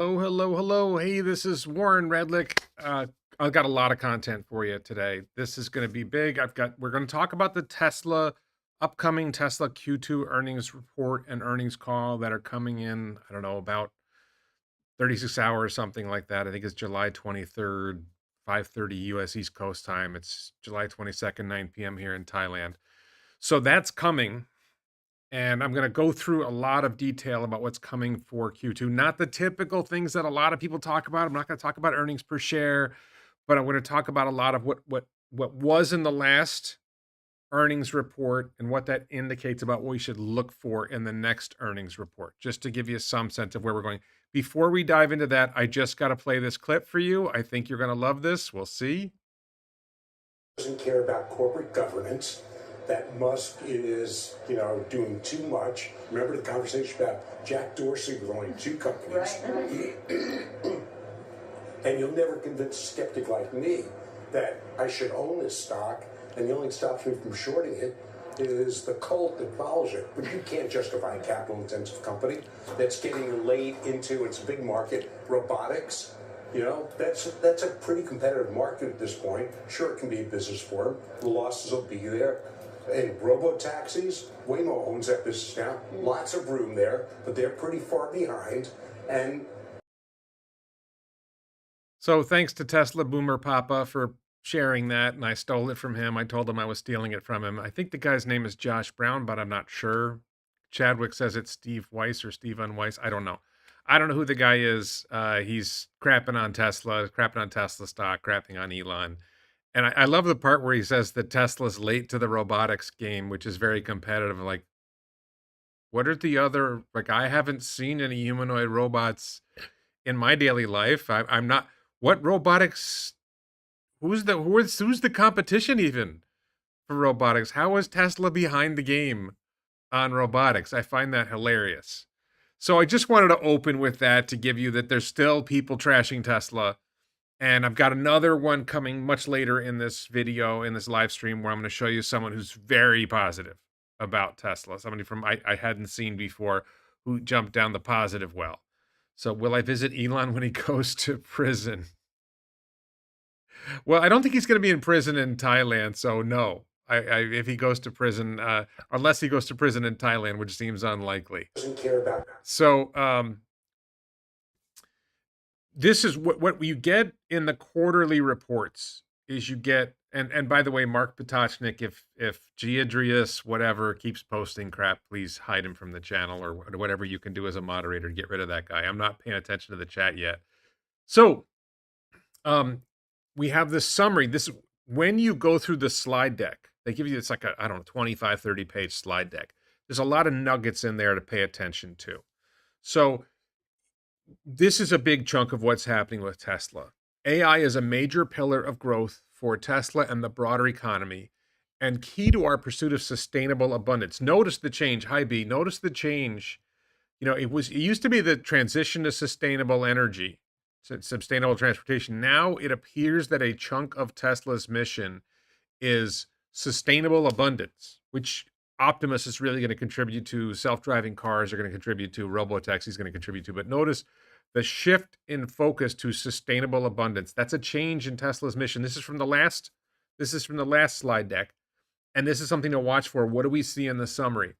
Oh, hello, hello. Hey, this is Warren Redlick. I've got a lot of content for you today. This is going to be big. We're going to talk about the upcoming Tesla Q2 earnings report and earnings call that are coming in, I don't know, about 36 hours, something like that. I think it's July 23rd, 5:30 US East Coast time. It's July 22nd, 9 p.m. here in Thailand. So that's coming. And I'm going to go through a lot of detail about what's coming for Q2. Not the typical things that a lot of people talk about. I'm not going to talk about earnings per share, but I'm going to talk about a lot of what was in the last earnings report and what that indicates about what we should look for in the next earnings report, just to give you some sense of where we're going. Before we dive into that, I just got to play this clip for you. I think you're going to love this. We'll see. Doesn't care about corporate governance, that Musk is, doing too much. Remember the conversation about Jack Dorsey with only two companies? Right. And you'll never convince a skeptic like me that I should own this stock, and the only thing stops me from shorting it is the cult that follows it. But you can't justify a capital-intensive company that's getting laid into its big market, robotics. That's a pretty competitive market at this point. Sure, it can be a business for them. The losses will be there. And robotaxis, Waymo owns that business now. Lots of room there, but they're pretty far behind. And So thanks to Tesla Boomer Papa for sharing that, and I stole it from him. I told him I was stealing it from him. I think the guy's name is Josh Brown, but I'm not sure. Chadwick says it's Steve Weiss or Stephen Weiss. I don't know. I don't know who the guy is. He's crapping on Tesla stock, crapping on Elon. And I love the part where he says that Tesla's late to the robotics game, which is very competitive. Like, what are the other, like, I haven't seen any humanoid robots in my daily life. I'm not, what robotics, who's the competition even for robotics? How is Tesla behind the game on robotics? I find that hilarious. So I just wanted to open with that to give you that there's still people trashing Tesla. And I've got another one coming much later in this video, in this live stream, where I'm going to show you someone who's very positive about Tesla. Somebody from I hadn't seen before who jumped down the positive well. So will I visit Elon when he goes to prison? Well, I don't think he's going to be in prison in Thailand, so no. If he goes to prison, unless he goes to prison in Thailand, which seems unlikely. doesn't care about So this is what you get in the quarterly reports is you get, and by the way, Mark Potocnik, if Giadrius whatever keeps posting crap, please hide him from the channel or whatever you can do as a moderator to get rid of that guy. I'm not paying attention to the chat yet. So we have this summary. This, when you go through the slide deck, they give you, it's like a, I don't know, 25, 30 page slide deck. There's a lot of nuggets in there to pay attention to. So this is a big chunk of what's happening with Tesla. AI is a major pillar of growth for Tesla and the broader economy, and key to our pursuit of sustainable abundance. Notice the change. Hi, B. Notice the change. It used to be the transition to sustainable energy, sustainable transportation. Now it appears that a chunk of Tesla's mission is sustainable abundance, which Optimus is really going to contribute to. Self-driving cars are going to contribute to. Robotaxi is going to contribute to. But notice the shift in focus to sustainable abundance. That's a change in Tesla's mission. This is from the last slide deck, and this is something to watch for. What do we see in the summary?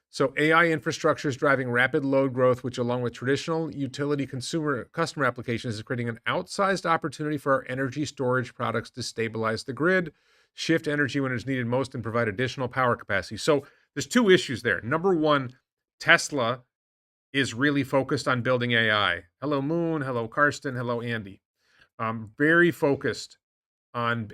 So AI infrastructure is driving rapid load growth, which along with traditional utility customer applications is creating an outsized opportunity for our energy storage products to stabilize the grid, shift energy when it's needed most, and provide additional power capacity. So there's two issues there. Number one, Tesla is really focused on building AI. Hello, Moon. Hello, Karsten. Hello, Andy. Very focused on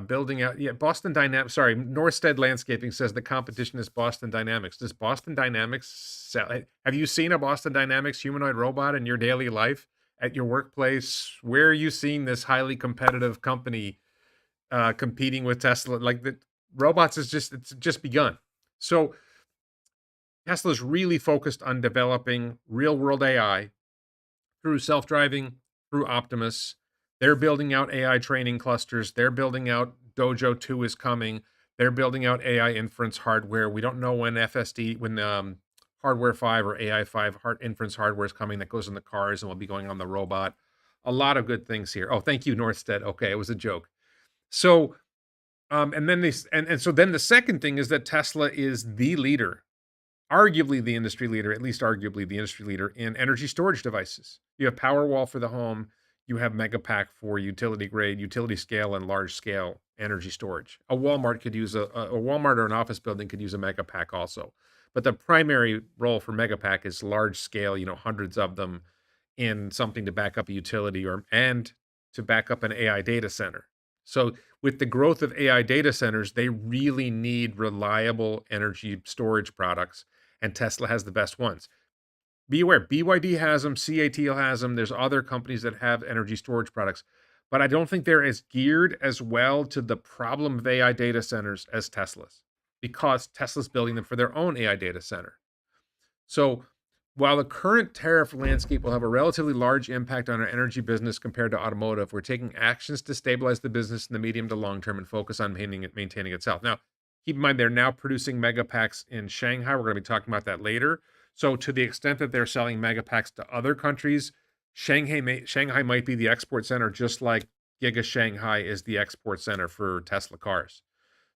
building out. Yeah, Boston Dynamics. Sorry, Norstead Landscaping says the competition is Boston Dynamics. Does Boston Dynamics sell? Have you seen a Boston Dynamics humanoid robot in your daily life at your workplace? Where are you seeing this highly competitive company competing with Tesla? Like the robots it's just begun. So Tesla is really focused on developing real-world AI through self-driving, through Optimus. They're building out AI training clusters. They're building out Dojo 2 is coming. They're building out AI inference hardware. We don't know when Hardware 5 or AI 5 inference hardware is coming that goes in the cars and will be going on the robot. A lot of good things here. Oh, thank you, Northstead. Okay, it was a joke. So, and then so then the second thing is that Tesla is the leader, arguably the industry leader, at least arguably the industry leader in energy storage devices. You have Powerwall for the home, you have Megapack for utility grade, utility scale, and large scale energy storage. A Walmart could use a Walmart or an office building could use a Megapack also. But the primary role for Megapack is large scale, hundreds of them in something to back up a utility and to back up an AI data center. So with the growth of AI data centers, they really need reliable energy storage products, and Tesla has the best ones. Be aware, BYD has them, CATL has them. There's other companies that have energy storage products, but I don't think they're as geared as well to the problem of AI data centers as Tesla's, because Tesla's building them for their own AI data center. So while the current tariff landscape will have a relatively large impact on our energy business compared to automotive, we're taking actions to stabilize the business in the medium to long term and focus on maintaining its health. Now, keep in mind, they're now producing Megapacks in Shanghai. We're going to be talking about that later. So to the extent that they're selling Megapacks to other countries, Shanghai might be the export center, just like Giga Shanghai is the export center for Tesla cars.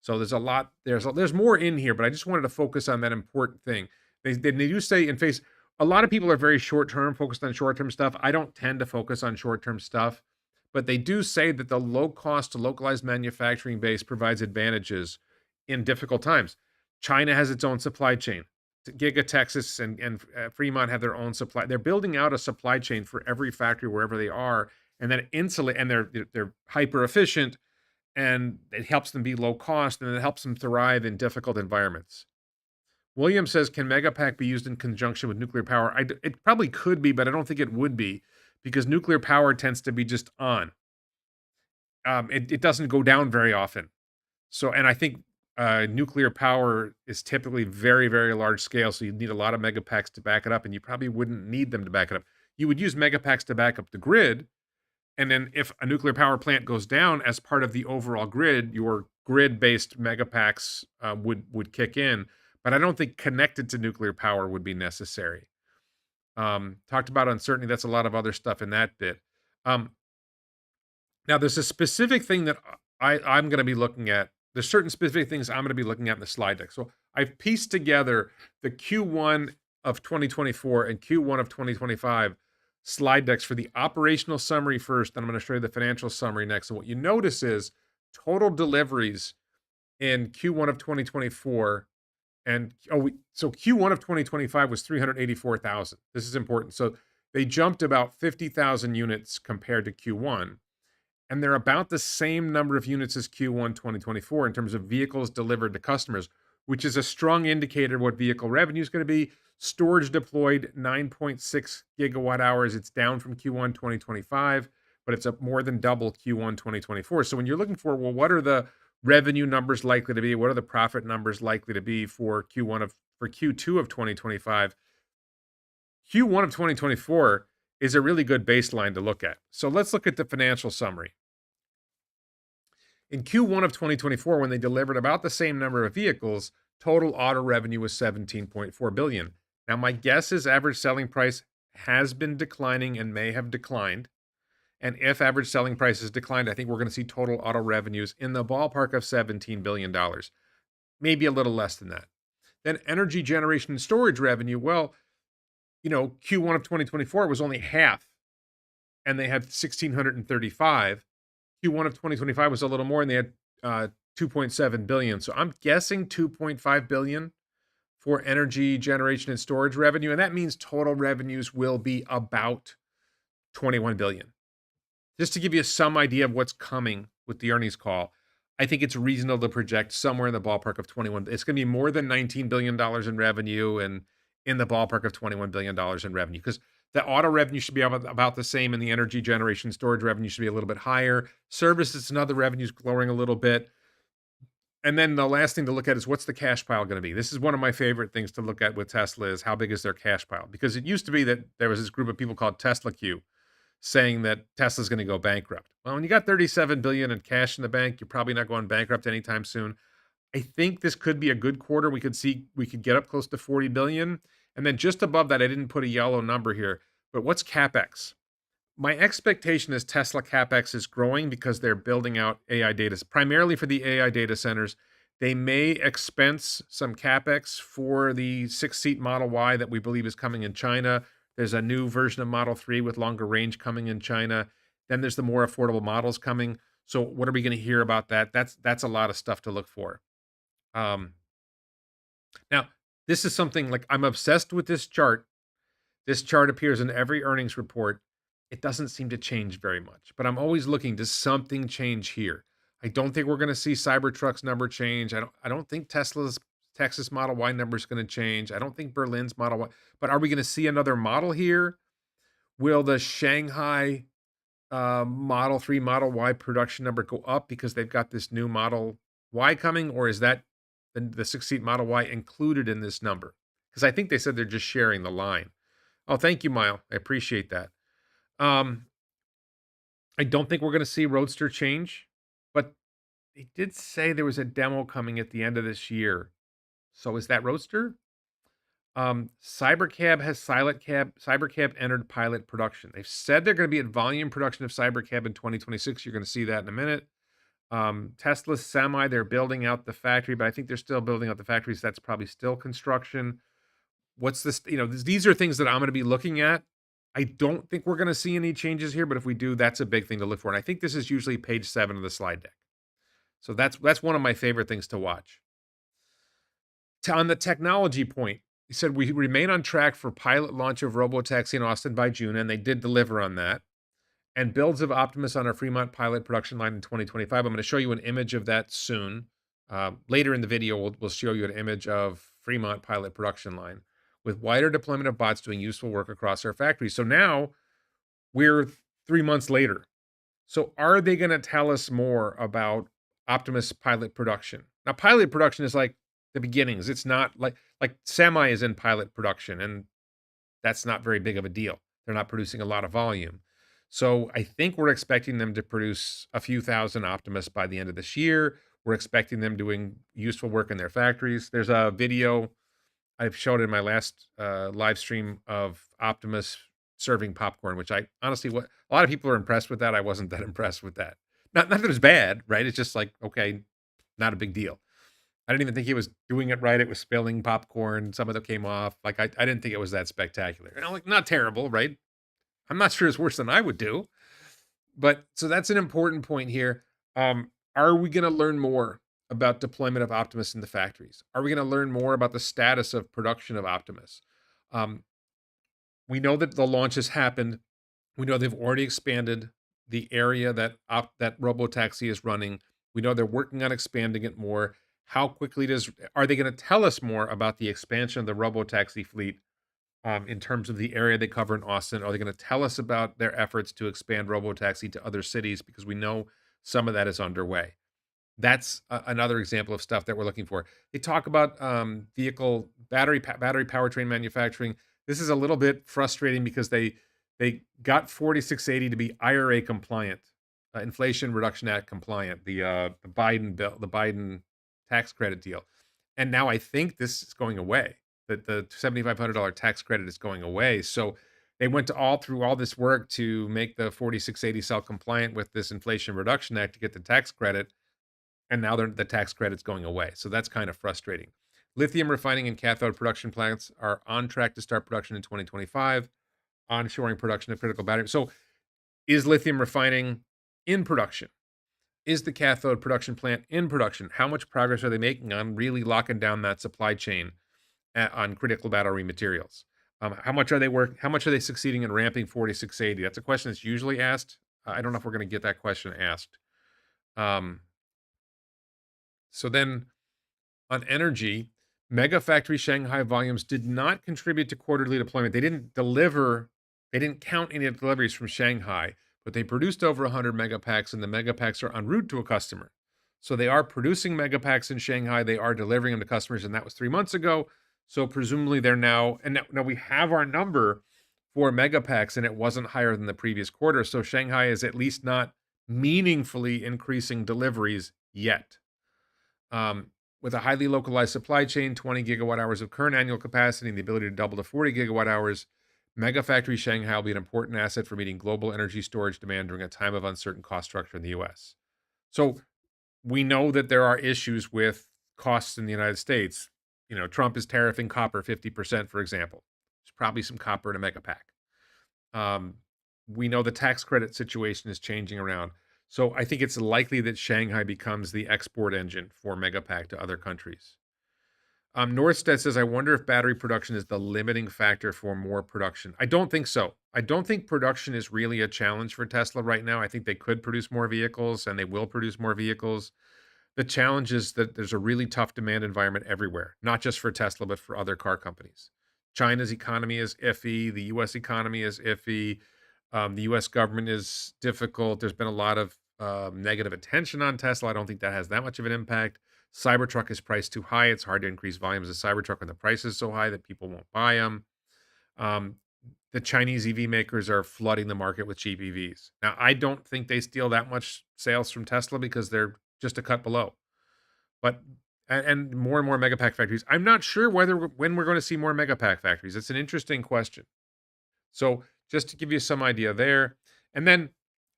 So there's more in here, but I just wanted to focus on that important thing. They do say in face, a lot of people are very short-term, focused on short-term stuff. I don't tend to focus on short-term stuff, but they do say that the low-cost, localized manufacturing base provides advantages in difficult times. China has its own supply chain. Giga Texas and Fremont have their own supply. They're building out a supply chain for every factory wherever they are, and then they're hyper efficient, and it helps them be low cost, and it helps them thrive in difficult environments. William says, can Megapack be used in conjunction with nuclear power? It probably could be, but I don't think it would be, because nuclear power tends to be just on. It doesn't go down very often. So, and I think nuclear power is typically very, very large scale, so you need a lot of Megapacks to back it up, and you probably wouldn't need them to back it up. You would use Megapacks to back up the grid, and then if a nuclear power plant goes down as part of the overall grid, your grid-based Megapacks would kick in. But I don't think connected to nuclear power would be necessary. Talked about uncertainty. That's a lot of other stuff in that bit. Now, there's a specific thing that I'm going to be looking at. There's certain specific things I'm going to be looking at in the slide deck. So I've pieced together the Q1 of 2024 and Q1 of 2025 slide decks for the operational summary first, and I'm going to show you the financial summary next. And what you notice is total deliveries in Q1 of 2024. So Q1 of 2025 was 384,000. This is important. So they jumped about 50,000 units compared to Q1, and they're about the same number of units as Q1 2024 in terms of vehicles delivered to customers, which is a strong indicator of what vehicle revenue is going to be. Storage deployed 9.6 gigawatt hours. It's down from Q1 2025, but it's up more than double Q1 2024. So when you're looking for, well, what are the revenue numbers likely to be? What are the profit numbers likely to be for Q2 of 2025? Q1 of 2024 is a really good baseline to look at. So let's look at the financial summary. In Q1 of 2024, when they delivered about the same number of vehicles, total auto revenue was 17.4 billion. Now, my guess is average selling price has been declining and may have declined. And if average selling prices declined, I think we're going to see total auto revenues in the ballpark of $17 billion, maybe a little less than that. Then energy generation and storage revenue, well, Q1 of 2024 was only half, and they had 1,635. Q1 of 2025 was a little more, and they had 2.7 billion. So I'm guessing 2.5 billion for energy generation and storage revenue, and that means total revenues will be about 21 billion. Just to give you some idea of what's coming with the earnings call, I think it's reasonable to project somewhere in the ballpark of 21. It's going to be more than $19 billion in revenue and in the ballpark of $21 billion in revenue, because the auto revenue should be about the same, and the energy generation storage revenue should be a little bit higher. Services and other revenues growing a little bit. And then the last thing to look at is, what's the cash pile going to be? This is one of my favorite things to look at with Tesla, is how big is their cash pile? Because it used to be that there was this group of people called Tesla Q saying that Tesla's going to go bankrupt. Well, when you got 37 billion in cash in the bank, you're probably not going bankrupt anytime soon. I think this could be a good quarter. We could get up close to 40 billion. And then just above that, I didn't put a yellow number here, but what's CapEx? My expectation is Tesla CapEx is growing because they're building out AI data, primarily for the AI data centers. They may expense some CapEx for the 6-seat Model Y that we believe is coming in China. There's a new version of Model 3 with longer range coming in China. Then there's the more affordable models coming. So what are we going to hear about that? That's a lot of stuff to look for. Now, this is something like I'm obsessed with this chart. This chart appears in every earnings report. It doesn't seem to change very much, but I'm always looking, does something change here? I don't think we're going to see Cybertruck's number change. I don't think Tesla's Texas Model Y number is going to change. I don't think Berlin's Model Y, but are we going to see another model here? Will the Shanghai Model 3, Model Y production number go up because they've got this new Model Y coming, or is that the 6-seat Model Y included in this number? Because I think they said they're just sharing the line. Oh, thank you, Mile. I appreciate that. I don't think we're going to see Roadster change, but they did say there was a demo coming at the end of this year. So is that Roadster? Cybercab has Cybercab entered pilot production. They've said they're going to be at volume production of Cybercab in 2026. You're going to see that in a minute. Tesla Semi, they're building out the factory, but I think they're still building out the factories. So that's probably still construction. What's this? These are things that I'm going to be looking at. I don't think we're going to see any changes here, but if we do, that's a big thing to look for. And I think this is usually page 7 of the slide deck. So that's one of my favorite things to watch. On the technology point, he said we remain on track for pilot launch of Robotaxi in Austin by June, and they did deliver on that. And builds of Optimus on our Fremont pilot production line in 2025. I'm going to show you an image of that soon. Later in the video, we'll show you an image of Fremont pilot production line with wider deployment of bots doing useful work across our factories. So now we're 3 months later. So are they going to tell us more about Optimus pilot production? Now, pilot production is like the beginnings. It's not like Semi is in pilot production, and that's not very big of a deal. They're not producing a lot of volume. So I think we're expecting them to produce a few thousand Optimus by the end of this year. We're expecting them doing useful work in their factories. There's a video I've showed in my last live stream of Optimus serving popcorn, which I honestly, a lot of people are impressed with that. I wasn't that impressed with that. Not that it's bad, right? It's just like, okay, not a big deal. I didn't even think he was doing it right. It was spilling popcorn. Some of it came off. Like, I didn't think it was that spectacular. Like, not terrible, right? I'm not sure it's worse than I would do. But so that's an important point here. Are we going to learn more about deployment of Optimus in the factories? Are we going to learn more about the status of production of Optimus? We know that the launch has happened. We know they've already expanded the area that Robotaxi is running. We know they're working on expanding it more. How quickly are they going to tell us more about the expansion of the Robotaxi fleet in terms of the area they cover in Austin? Are they going to tell us about their efforts to expand Robotaxi to other cities? Because we know some of that is underway. That's another example of stuff that we're looking for. They talk about vehicle battery powertrain manufacturing. This is a little bit frustrating because they got 4680 to be IRA compliant, Inflation Reduction Act compliant, the Biden bill, the Biden tax credit deal, and now I think this is going away. That the $7,500 tax credit is going away. So they went through all this work to make the 4680 cell compliant with this Inflation Reduction Act to get the tax credit, and now the tax credit's going away. So that's kind of frustrating. Lithium refining and cathode production plants are on track to start production in 2025, onshoring production of critical batteries. So is lithium refining in production? Is the cathode production plant in production? How much progress are they making on really locking down that supply chain on critical battery materials? How much are they succeeding in ramping 4680? That's a question that's usually asked. I don't know if we're going to get that question asked. So then on energy, Mega Factory Shanghai volumes did not contribute to quarterly deployment. They didn't count any of the deliveries from Shanghai, but they produced over 100 megapacks, and the megapacks are en route to a customer. So they are producing megapacks in Shanghai. They are delivering them to customers, and that was 3 months ago. So presumably they're now we have our number for megapacks, and it wasn't higher than the previous quarter. So Shanghai is at least not meaningfully increasing deliveries yet. With a highly localized supply chain, 20 gigawatt hours of current annual capacity, and the ability to double to 40 gigawatt hours, Megafactory Shanghai will be an important asset for meeting global energy storage demand during a time of uncertain cost structure in the US. So we know that there are issues with costs in the United States. Trump is tariffing copper 50%, for example. There's probably some copper in a megapack. Um, we know the tax credit situation is changing around. So I think it's likely that Shanghai becomes the export engine for Megapack to other countries. Northstead says, I wonder if battery production is the limiting factor for more production. I don't think so. I don't think production is really a challenge for Tesla right now. I think they could produce more vehicles and they will produce more vehicles. The challenge is that there's a really tough demand environment everywhere, not just for Tesla, but for other car companies. China's economy is iffy. The US economy is iffy. The US government is difficult. There's been a lot of negative attention on Tesla. I don't think that has that much of an impact. Cybertruck is priced too high. It's hard to increase volumes of Cybertruck when the price is so high that people won't buy them. Um, the Chinese EV makers are flooding the market with cheap EVs. Now, I don't think they steal that much sales from Tesla because they're just a cut below. But and more megapack factories. I'm not sure when we're going to see more megapack factories. It's an interesting question. So just to give you some idea there, and then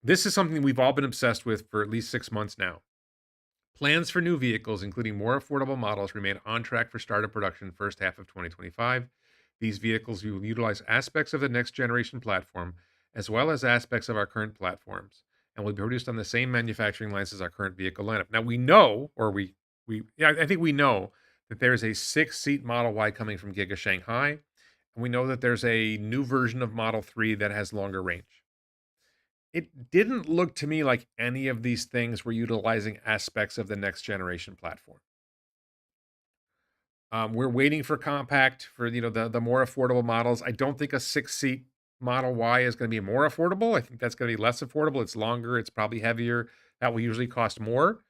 this is something we've all been obsessed with for at least 6 months now. Plans for new vehicles, including more affordable models, remain on track for start of production first half of 2025. These vehicles will utilize aspects of the next generation platform, as well as aspects of our current platforms, and will be produced on the same manufacturing lines as our current vehicle lineup. Now we know, or I think we know that there's a 6-seat Model Y coming from Giga Shanghai, and we know that there's a new version of Model 3 that has longer range. It didn't look to me like any of these things were utilizing aspects of the next generation platform. We're waiting for compact for the more affordable models. I don't think a 6-seat Model Y is going to be more affordable. I think that's going to be less affordable. It's longer. It's probably heavier. That will usually cost more.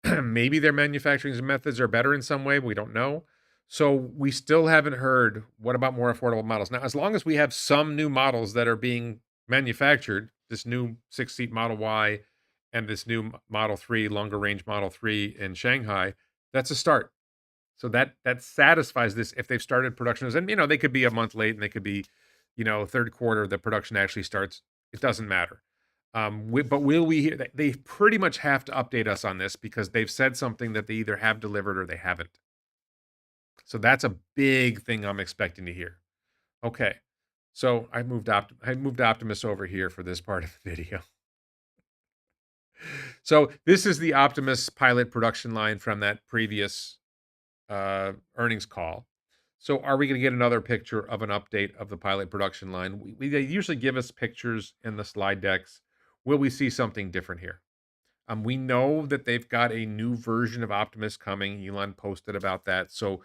Maybe their manufacturing methods are better in some way. We don't know. So we still haven't heard what about more affordable models. Now, as long as we have some new models that are being manufactured, this new 6-seat Model Y and this new Model 3, longer range Model 3 in Shanghai, that's a start. So that satisfies this if they've started production. And they could be a month late and they could be, third quarter, the production actually starts. It doesn't matter. But will we hear? They pretty much have to update us on this because they've said something that they either have delivered or they haven't. So that's a big thing I'm expecting to hear. Okay, so I moved Optimus over here for this part of the video. So this is the Optimus pilot production line from that previous earnings call. So are we going to get another picture of an update of the pilot production line? They usually give us pictures in the slide decks. Will we see something different here? We know that they've got a new version of Optimus coming. Elon posted about that. So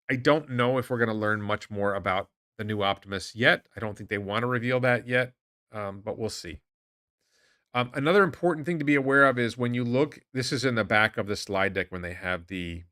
I don't know if we're going to learn much more about the new Optimus yet. I don't think they want to reveal that yet, but we'll see. Another important thing to be aware of is when you look, this is in the back of the slide deck when they have the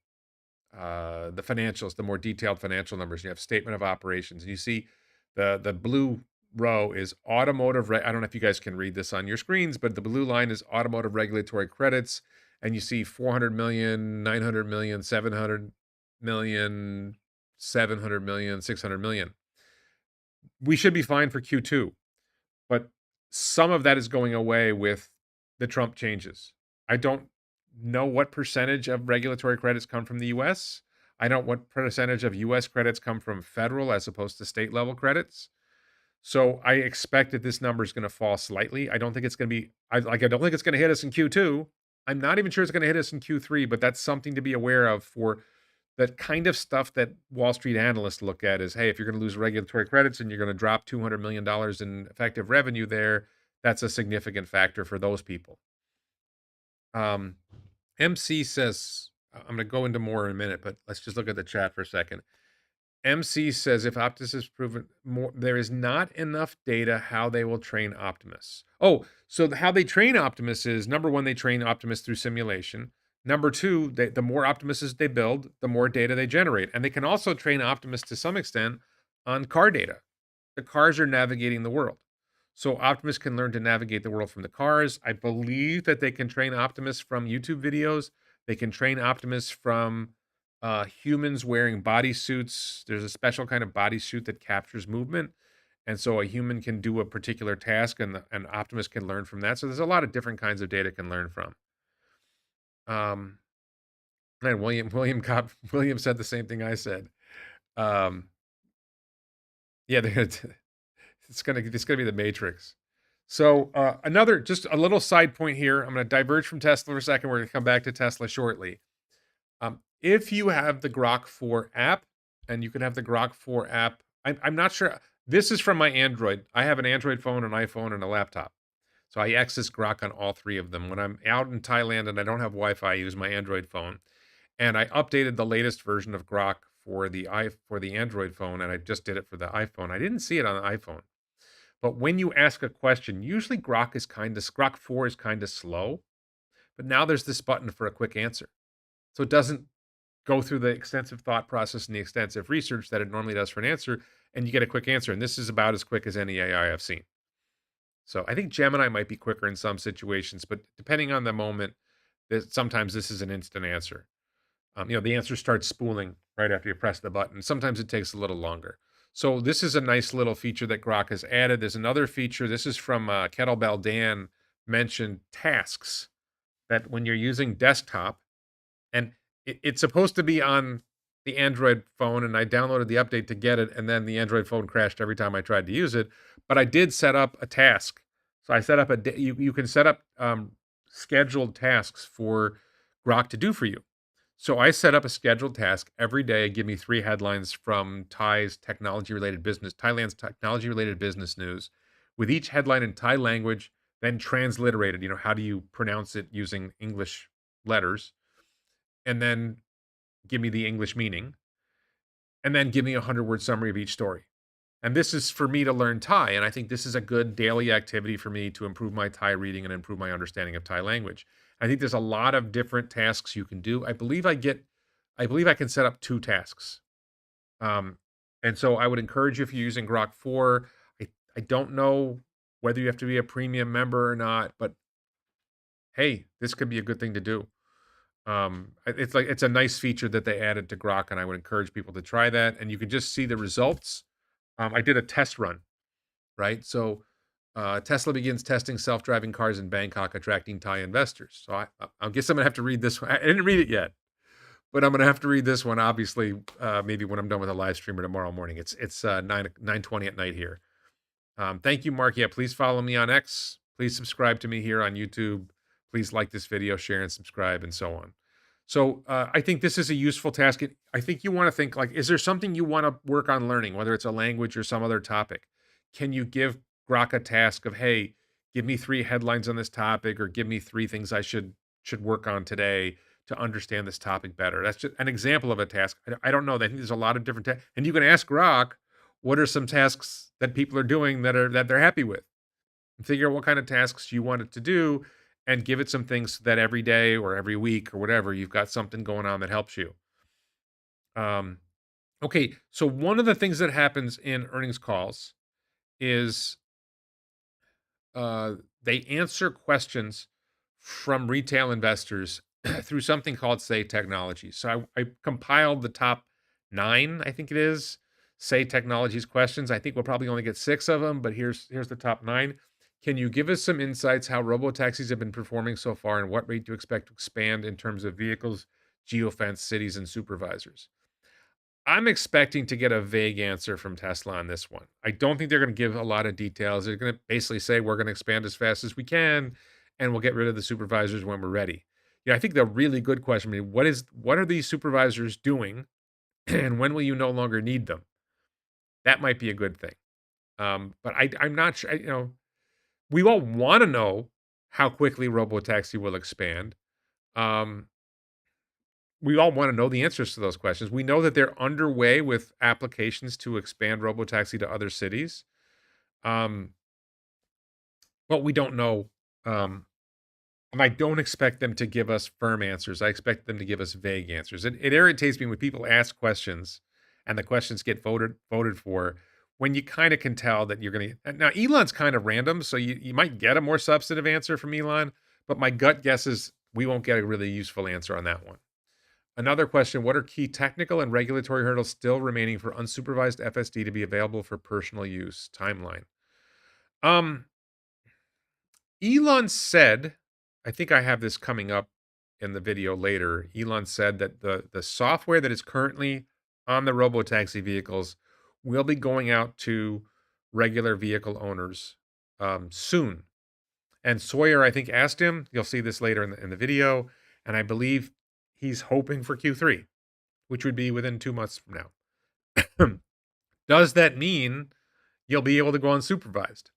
financials, the more detailed financial numbers. You have statement of operations, and you see the blue row is automotive. I don't know if you guys can read this on your screens, but the blue line is automotive regulatory credits, and you see 400 million, 900 million, 700 million, 700 million, 600 million. We should be fine for Q2, but some of that is going away with the Trump changes. I don't know what percentage of regulatory credits come from the US. I don't know what percentage of US credits come from federal as opposed to state level credits. So I expect that this number is going to fall slightly. I don't think it's going to be I don't think it's going to hit us in Q2. I'm not even sure it's going to hit us in Q3, but that's something to be aware of for that kind of stuff that Wall Street analysts look at is, hey, if you're going to lose regulatory credits and you're going to drop $200 million in effective revenue there, that's a significant factor for those people. MC says, I'm going to go into more in a minute, but let's just look at the chat for a second. MC says, if Optimus is proven more, there is not enough data how they will train Optimus. Oh, so how they train Optimus is, number one, they train Optimus through simulation. Number two, the more Optimuses they build, the more data they generate. And they can also train Optimus to some extent on car data. The cars are navigating the world. So Optimus can learn to navigate the world from the cars. I believe that they can train Optimus from YouTube videos. They can train Optimus from humans wearing bodysuits. There's a special kind of bodysuit that captures movement. And so a human can do a particular task and Optimus can learn from that. So there's a lot of different kinds of data it can learn from. And William said the same thing I said. Um, yeah, it's gonna be the Matrix. So another, just a little side point here. I'm gonna diverge from Tesla for a second. We're gonna come back to Tesla shortly. If you have the Grok 4 app, and you can have the Grok 4 app, I'm not sure. This is from my Android. I have an Android phone, an iPhone, and a laptop. So I access Grok on all three of them. When I'm out in Thailand and I don't have Wi-Fi, I use my Android phone. And I updated the latest version of Grok for the Android phone, and I just did it for the iPhone. I didn't see it on the iPhone. But when you ask a question, usually Grok 4 is kind of slow. But now there's this button for a quick answer. So it doesn't go through the extensive thought process and the extensive research that it normally does for an answer, and you get a quick answer. And this is about as quick as any AI I've seen. So I think Gemini might be quicker in some situations, but depending on the moment, sometimes this is an instant answer. The answer starts spooling right after you press the button. Sometimes it takes a little longer. So this is a nice little feature that Grok has added. There's another feature. This is from Kettlebell Dan, mentioned tasks, that when you're using desktop, and it's supposed to be on the Android phone, and I downloaded the update to get it, and then the Android phone crashed every time I tried to use it. But I did set up a task. So I set up you can set up scheduled tasks for Grok to do for you. So I set up a scheduled task every day. Give me 3 headlines from Thailand's technology-related business news, with each headline in Thai language, then transliterated. How do you pronounce it using English letters? And then give me the English meaning, and then give me a 100-word summary of each story. And this is for me to learn Thai, and I think this is a good daily activity for me to improve my Thai reading and improve my understanding of Thai language. I think there's a lot of different tasks you can do. I believe I can set up 2 tasks. And so I would encourage you, if you're using Grok 4, I don't know whether you have to be a premium member or not, but hey, this could be a good thing to do. It's a nice feature that they added to Grok, and I would encourage people to try that. And you can just see the results. I did a test run, right? So Tesla begins testing self-driving cars in Bangkok, attracting Thai investors. So I guess I'm gonna have to read this one. I didn't read it yet, but I'm gonna have to read this one. Obviously, maybe when I'm done with the live stream or tomorrow morning. It's 9:20 at night here. Thank you, Mark. Yeah, please follow me on X. Please subscribe to me here on YouTube. Please like this video, share, and subscribe, and so on. So I think this is a useful task. I think you want to think, like, is there something you want to work on learning, whether it's a language or some other topic? Can you give Grok a task of, hey, give me 3 headlines on this topic, or give me 3 things I should work on today to understand this topic better? That's just an example of a task. I don't know. I think there's a lot of different tasks. And you can ask Grok, what are some tasks that people are doing that they're happy with? And figure out what kind of tasks you want it to do, and give it some things that every day or every week or whatever, you've got something going on that helps you. Okay, so one of the things that happens in earnings calls is they answer questions from retail investors through something called Say Technologies. So I compiled the top 9, I think it is, Say Technologies questions. I think we'll probably only get 6 of them, but here's the top 9. Can you give us some insights how robotaxis have been performing so far, and what rate do you expect to expand in terms of vehicles, geofence, cities, and supervisors? I'm expecting to get a vague answer from Tesla on this one. I don't think they're going to give a lot of details. They're going to basically say, we're going to expand as fast as we can, and we'll get rid of the supervisors when we're ready. I think the really good question, what are these supervisors doing, and when will you no longer need them? That might be a good thing. But I'm not sure, we all want to know how quickly Robotaxi will expand. We all want to know the answers to those questions. We know that they're underway with applications to expand Robotaxi to other cities. But we don't know. And I don't expect them to give us firm answers. I expect them to give us vague answers. It irritates me when people ask questions and the questions get voted for, when you kind of can tell that you're going to. Now, Elon's kind of random, so you might get a more substantive answer from Elon, but my gut guess is we won't get a really useful answer on that one. Another question, what are key technical and regulatory hurdles still remaining for unsupervised FSD to be available for personal use? Timeline. Um, Elon said, I think I have this coming up in the video later. Elon said that the software that is currently on the robotaxi vehicles will be going out to regular vehicle owners soon. And Sawyer, I think, asked him. You'll see this later in the video, and I believe he's hoping for Q3, which would be within 2 months from now. Does that mean you'll be able to go unsupervised?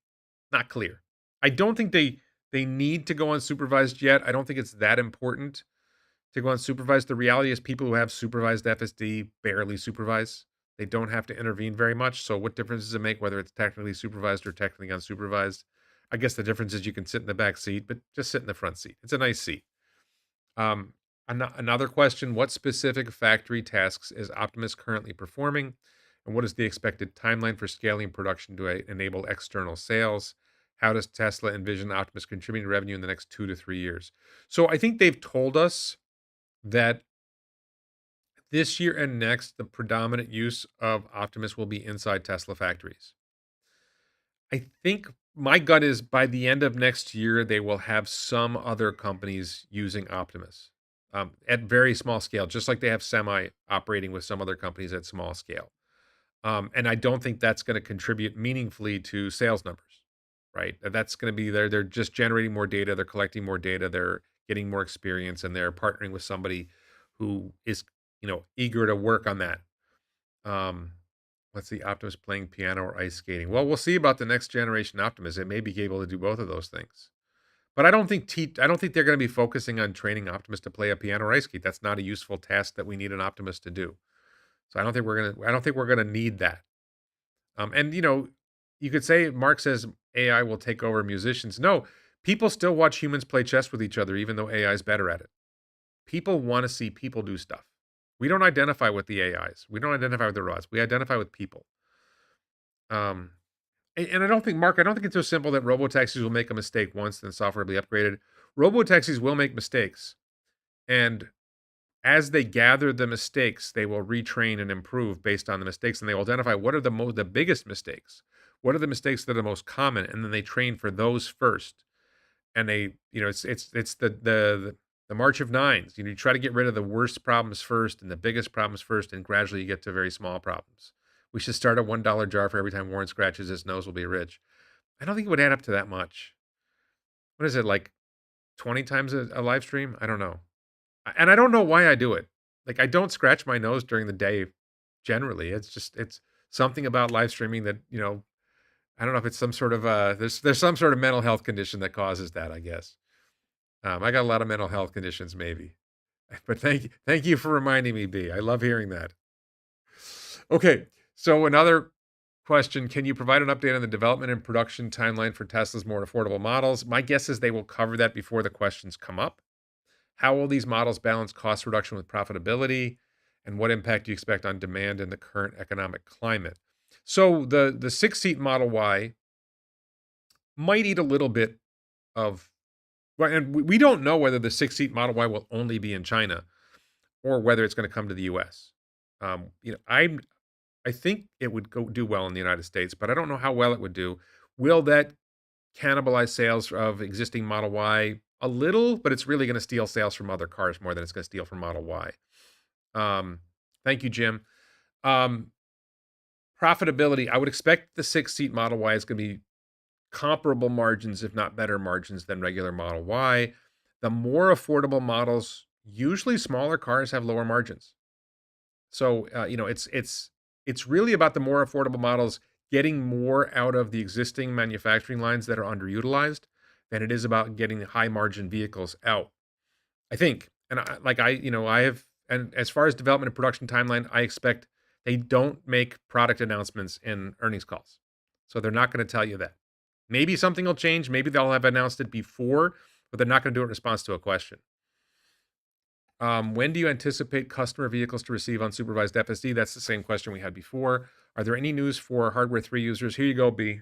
Not clear. I don't think they need to go unsupervised yet. I don't think it's that important to go unsupervised. The reality is people who have supervised FSD barely supervise. They don't have to intervene very much. So what difference does it make whether it's technically supervised or technically unsupervised? I guess the difference is you can sit in the back seat, but just sit in the front seat. It's a nice seat. Another question, what specific factory tasks is Optimus currently performing? And what is the expected timeline for scaling production to enable external sales? How does Tesla envision Optimus contributing to revenue in the next 2 to 3 years? So I think they've told us that this year and next, the predominant use of Optimus will be inside Tesla factories. I think my gut is by the end of next year, they will have some other companies using Optimus at very small scale, just like they have Semi operating with some other companies at small scale. And I don't think that's going to contribute meaningfully to sales numbers, right? That's going to be they're just generating more data, they're collecting more data, they're getting more experience, and they're partnering with somebody who is, eager to work on that. Let's see, Optimus playing piano or ice skating. Well, we'll see about the next generation Optimus. It may be able to do both of those things. But I don't think they're going to be focusing on training Optimus to play a piano or ice skate. That's not a useful task that we need an Optimus to do. So I don't think we're gonna need that. And you could say Mark says AI will take over musicians. No, people still watch humans play chess with each other, even though AI is better at it. People want to see people do stuff. We don't identify with the AIs. We don't identify with the robots. We identify with people. And I don't think, Mark, I don't think it's so simple that robotaxis will make a mistake once, then software will be upgraded. Robotaxis will make mistakes. And as they gather the mistakes, they will retrain and improve based on the mistakes, and they will identify what are the biggest mistakes, what are the mistakes that are the most common, and then they train for those first. And they, it's the march of nines. You try to get rid of the worst problems first and the biggest problems first, and gradually you get to very small problems. We should start a $1 jar for every time Warren scratches his nose. Will be rich. I don't think it would add up to that much. What is it, like 20 times a live stream? I don't know. And I don't know why I do it. Like, I don't scratch my nose during the day generally. It's something about live streaming that, I don't know if it's some sort of there's some sort of mental health condition that causes that, I guess. I got a lot of mental health conditions maybe. But thank you for reminding me, B. I love hearing that. Okay, so another question, can you provide an update on the development and production timeline for Tesla's more affordable models? My guess is they will cover that before the questions come up. How will these models balance cost reduction with profitability? And what impact do you expect on demand in the current economic climate? So the 6-seat Model Y might eat a little bit of, well, and we don't know whether the 6-seat Model Y will only be in China or whether it's going to come to the US. I think it would do well in the United States, but I don't know how well it would do. Will that cannibalize sales of existing Model Y? A little, but it's really going to steal sales from other cars more than it's going to steal from Model Y. Thank you, Jim. Profitability, I would expect the 6-seat Model Y is going to be comparable margins, if not better margins, than regular Model Y. The more affordable models, usually smaller cars, have lower margins. So it's really about the more affordable models getting more out of the existing manufacturing lines that are underutilized than it is about getting the high margin vehicles out, I think. And I have, and as far as development and production timeline, I expect they don't make product announcements in earnings calls. So they're not going to tell you that. Maybe something will change. Maybe they'll have announced it before, but they're not going to do it in response to a question. When do you anticipate customer vehicles to receive unsupervised FSD? That's the same question we had before. Are there any news for Hardware 3 users? Here you go, B.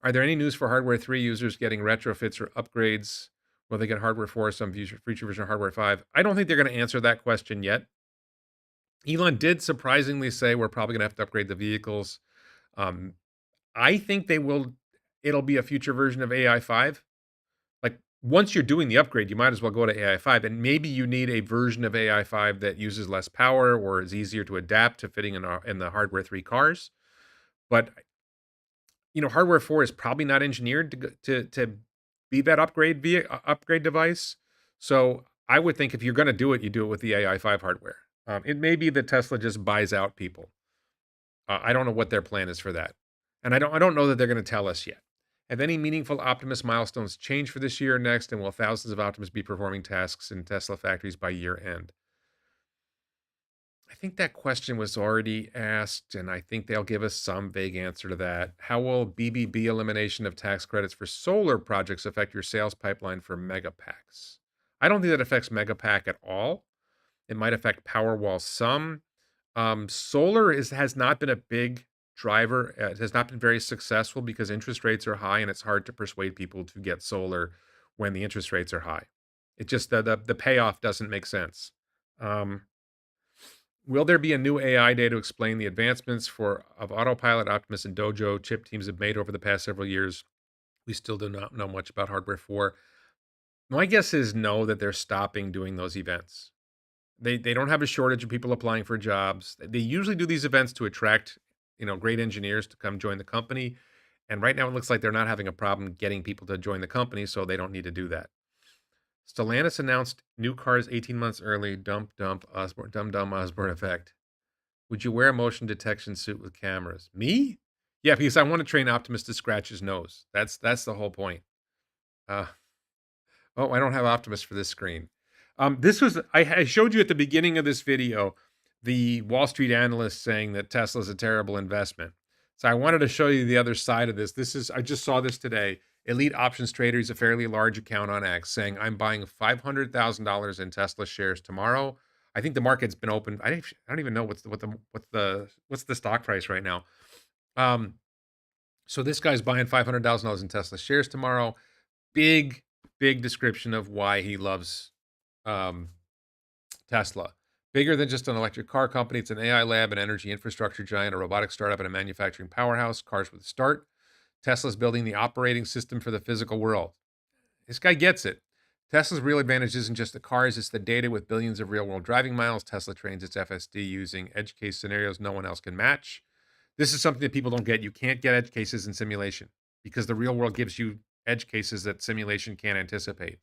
Are there any news for Hardware 3 users getting retrofits or upgrades Will they get hardware 4, some future version of hardware 5? I don't think they're going to answer that question yet. Elon did surprisingly say we're probably going to have to upgrade the vehicles. Um, I think they will. It'll be a future version of AI 5. Like once you're doing the upgrade, you might as well go to AI 5, and maybe you need a version of AI 5 that uses less power or is easier to adapt to fitting in the hardware 3 cars. But hardware 4 is probably not engineered to be that upgrade device. So I would think if you're going to do it, you do it with the AI 5 hardware. It may be that Tesla just buys out people. I don't know what their plan is for that, and I don't know that they're going to tell us yet. Have any meaningful Optimus milestones changed for this year or next, and will thousands of Optimus be performing tasks in Tesla factories by year end? I think that question was already asked, and I think they'll give us some vague answer to that. How will BBB elimination of tax credits for solar projects affect your sales pipeline for megapacks? I don't think that affects megapack at all. It might affect Powerwall some. Solar has not been a big driver. It has not been very successful because interest rates are high, and it's hard to persuade people to get solar when the interest rates are high. It just the payoff doesn't make sense. Um, Will there be a new AI day to explain the advancements of Autopilot, Optimus, and Dojo chip teams have made over the past several years? We still do not know much about hardware 4. My guess is no, that they're stopping doing those events. They don't have a shortage of people applying for jobs. They usually do these events to attract, great engineers to come join the company. And right now it looks like they're not having a problem getting people to join the company, so they don't need to do that. Stellantis announced new cars 18 months early. Dump, Osborne, dumb Osborne effect. Would you wear a motion detection suit with cameras? Me? Yeah, because I want to train Optimus to scratch his nose. That's the whole point. Uh, Oh, I don't have Optimus for this screen. This was I showed you at the beginning of this video the Wall Street analyst saying that Tesla's a terrible investment. So I wanted to show you the other side of this. I just saw this today. Elite Options Trader is a fairly large account on X saying I'm buying $500,000 in Tesla shares tomorrow. I think the market's been open. I don't even know what's the stock price right now. Um, so this guy's buying $500,000 in Tesla shares tomorrow. Big description of why he loves um, Tesla. Bigger than just an electric car company, it's an AI lab, an energy infrastructure giant, a robotic startup, and a manufacturing powerhouse. Cars with a start. Tesla's building the operating system for the physical world. This guy gets it. Tesla's real advantage isn't just the cars, it's the data with billions of real world driving miles. Tesla trains its FSD using edge case scenarios no one else can match. This is something that people don't get. You can't get edge cases in simulation because the real world gives you edge cases that simulation can't anticipate.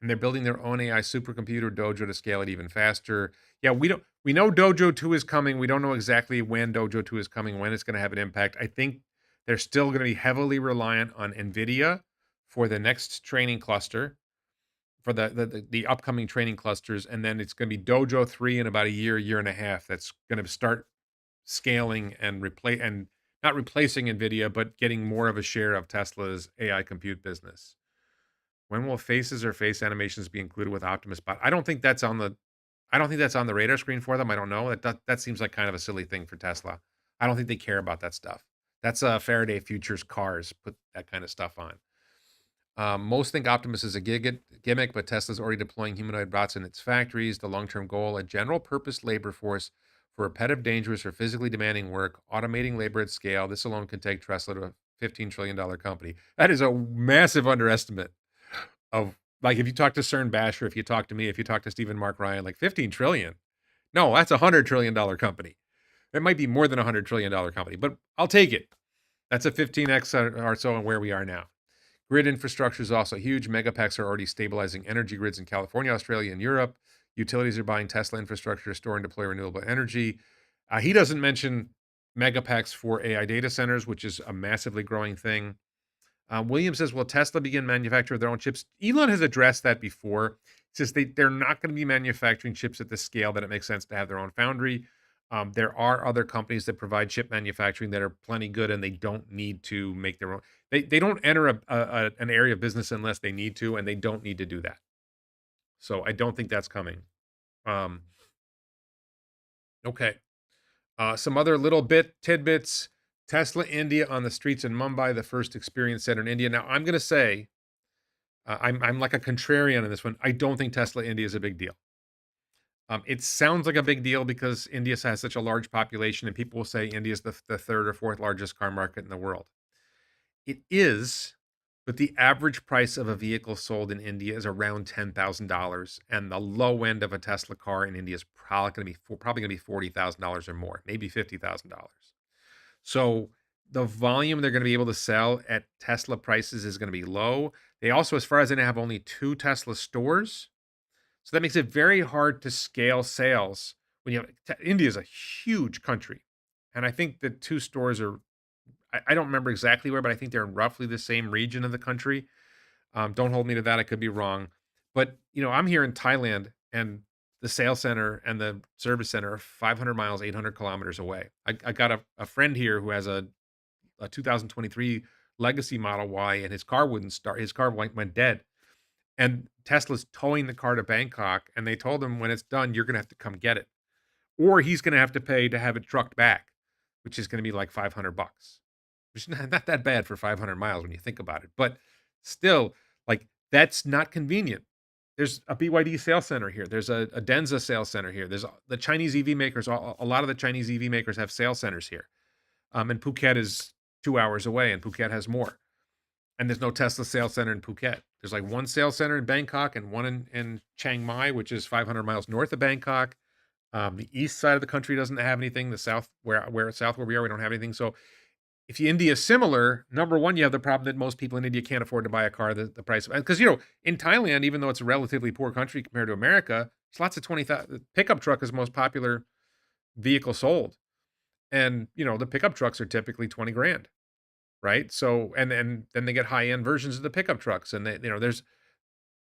And they're building their own AI supercomputer Dojo to scale it even faster. Yeah, we know Dojo 2 is coming. We don't know exactly when Dojo 2 is coming, when it's going to have an impact. I think they're still going to be heavily reliant on Nvidia for the next training cluster, for the upcoming training clusters, and then it's going to be Dojo 3 in about a year and a half. That's going to start scaling and not replacing Nvidia, but getting more of a share of Tesla's AI compute business. When will faces or face animations be included with Optimus Bot? I don't think that's on the radar screen for them. I don't know. That seems like kind of a silly thing for Tesla. I don't think they care about that stuff. That's Faraday Futures cars put that kind of stuff on. Most think Optimus is a gimmick, but Tesla's already deploying humanoid bots in its factories. The long-term goal, a general purpose labor force for repetitive, dangerous, or physically demanding work, automating labor at scale. This alone can take Tesla to a $15 trillion company. That is a massive underestimate of, like, if you talk to CERN Basher, if you talk to me, if you talk to Stephen Mark Ryan, like 15 trillion. No, that's $100 trillion company. It might be more than $100 trillion company, but I'll take it. That's a 15x or so on where we are now. Grid infrastructure is also huge. Megapacks are already stabilizing energy grids in California, Australia, and Europe. Utilities are buying Tesla infrastructure to store and deploy renewable energy. He doesn't mention megapacks for AI data centers, which is a massively growing thing. Williams says, will Tesla begin manufacturing their own chips? Elon has addressed that before. He says they're not going to be manufacturing chips at the scale that it makes sense to have their own foundry. There are other companies that provide chip manufacturing that are plenty good, and they don't need to make their own. They don't enter an area of business unless they need to, and they don't need to do that. So I don't think that's coming. Okay. Some other little tidbits. Tesla India on the streets in Mumbai, the first experience center in India. Now, I'm going to say, I'm like a contrarian on this one. I don't think Tesla India is a big deal. It sounds like a big deal because India has such a large population, and people will say India is the third or fourth largest car market in the world. It is, but the average price of a vehicle sold in India is around $10,000, and the low end of a Tesla car in India is probably going to be $40,000 or more, maybe $50,000. So the volume they're going to be able to sell at Tesla prices is going to be low. They also, as far as I know, have only 2 Tesla stores. So that makes it very hard to scale sales when you have India is a huge country. And I think the 2 stores are, I don't remember exactly where, but I think they're in roughly the same region of the country. Don't hold me to that. I could be wrong. But, I'm here in Thailand, and the sales center and the service center are 500 miles, 800 kilometers away. I got a friend here who has a 2023 Legacy Model Y, and his car wouldn't start. His car went dead. And Tesla's towing the car to Bangkok, and they told him when it's done, you're going to have to come get it, or he's going to have to pay to have it trucked back, which is going to be like $500, which is not that bad for 500 miles when you think about it. But still, like, that's not convenient. There's a BYD sales center here. There's a Denza sales center here. There's the Chinese EV makers. A lot of the Chinese EV makers have sales centers here. And Phuket is 2 hours away, and Phuket has more. And there's no Tesla sales center in Phuket. There's like one sales center in Bangkok and one in Chiang Mai, which is 500 miles north of Bangkok. The east side of the country doesn't have anything. The south, where we are, we don't have anything. So if India is similar, number one, you have the problem that most people in India can't afford to buy a car. The price, because in Thailand, even though it's a relatively poor country compared to America, there's lots of 20,000. Pickup truck is the most popular vehicle sold, and the pickup trucks are typically 20 grand, right? So, and then they get high end versions of the pickup trucks, and there's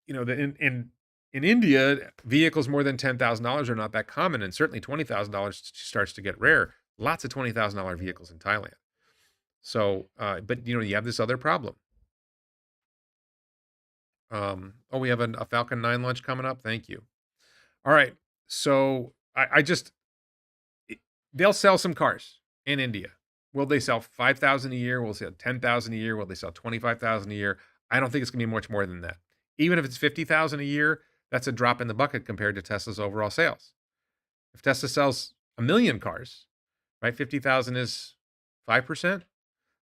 in India, vehicles more than $10,000 are not that common, and certainly $20,000 starts to get rare. Lots of $20,000 vehicles in Thailand. So, but you have this other problem. Oh, we have a Falcon 9 launch coming up. Thank you. All right. So I just they'll sell some cars in India. Will they sell 5,000 a year? Will they sell 10,000 a year? Will they sell 25,000 a year? I don't think it's gonna be much more than that. Even if it's 50,000 a year, that's a drop in the bucket compared to Tesla's overall sales. If Tesla sells 1,000,000 cars, right, 50,000 is 5%.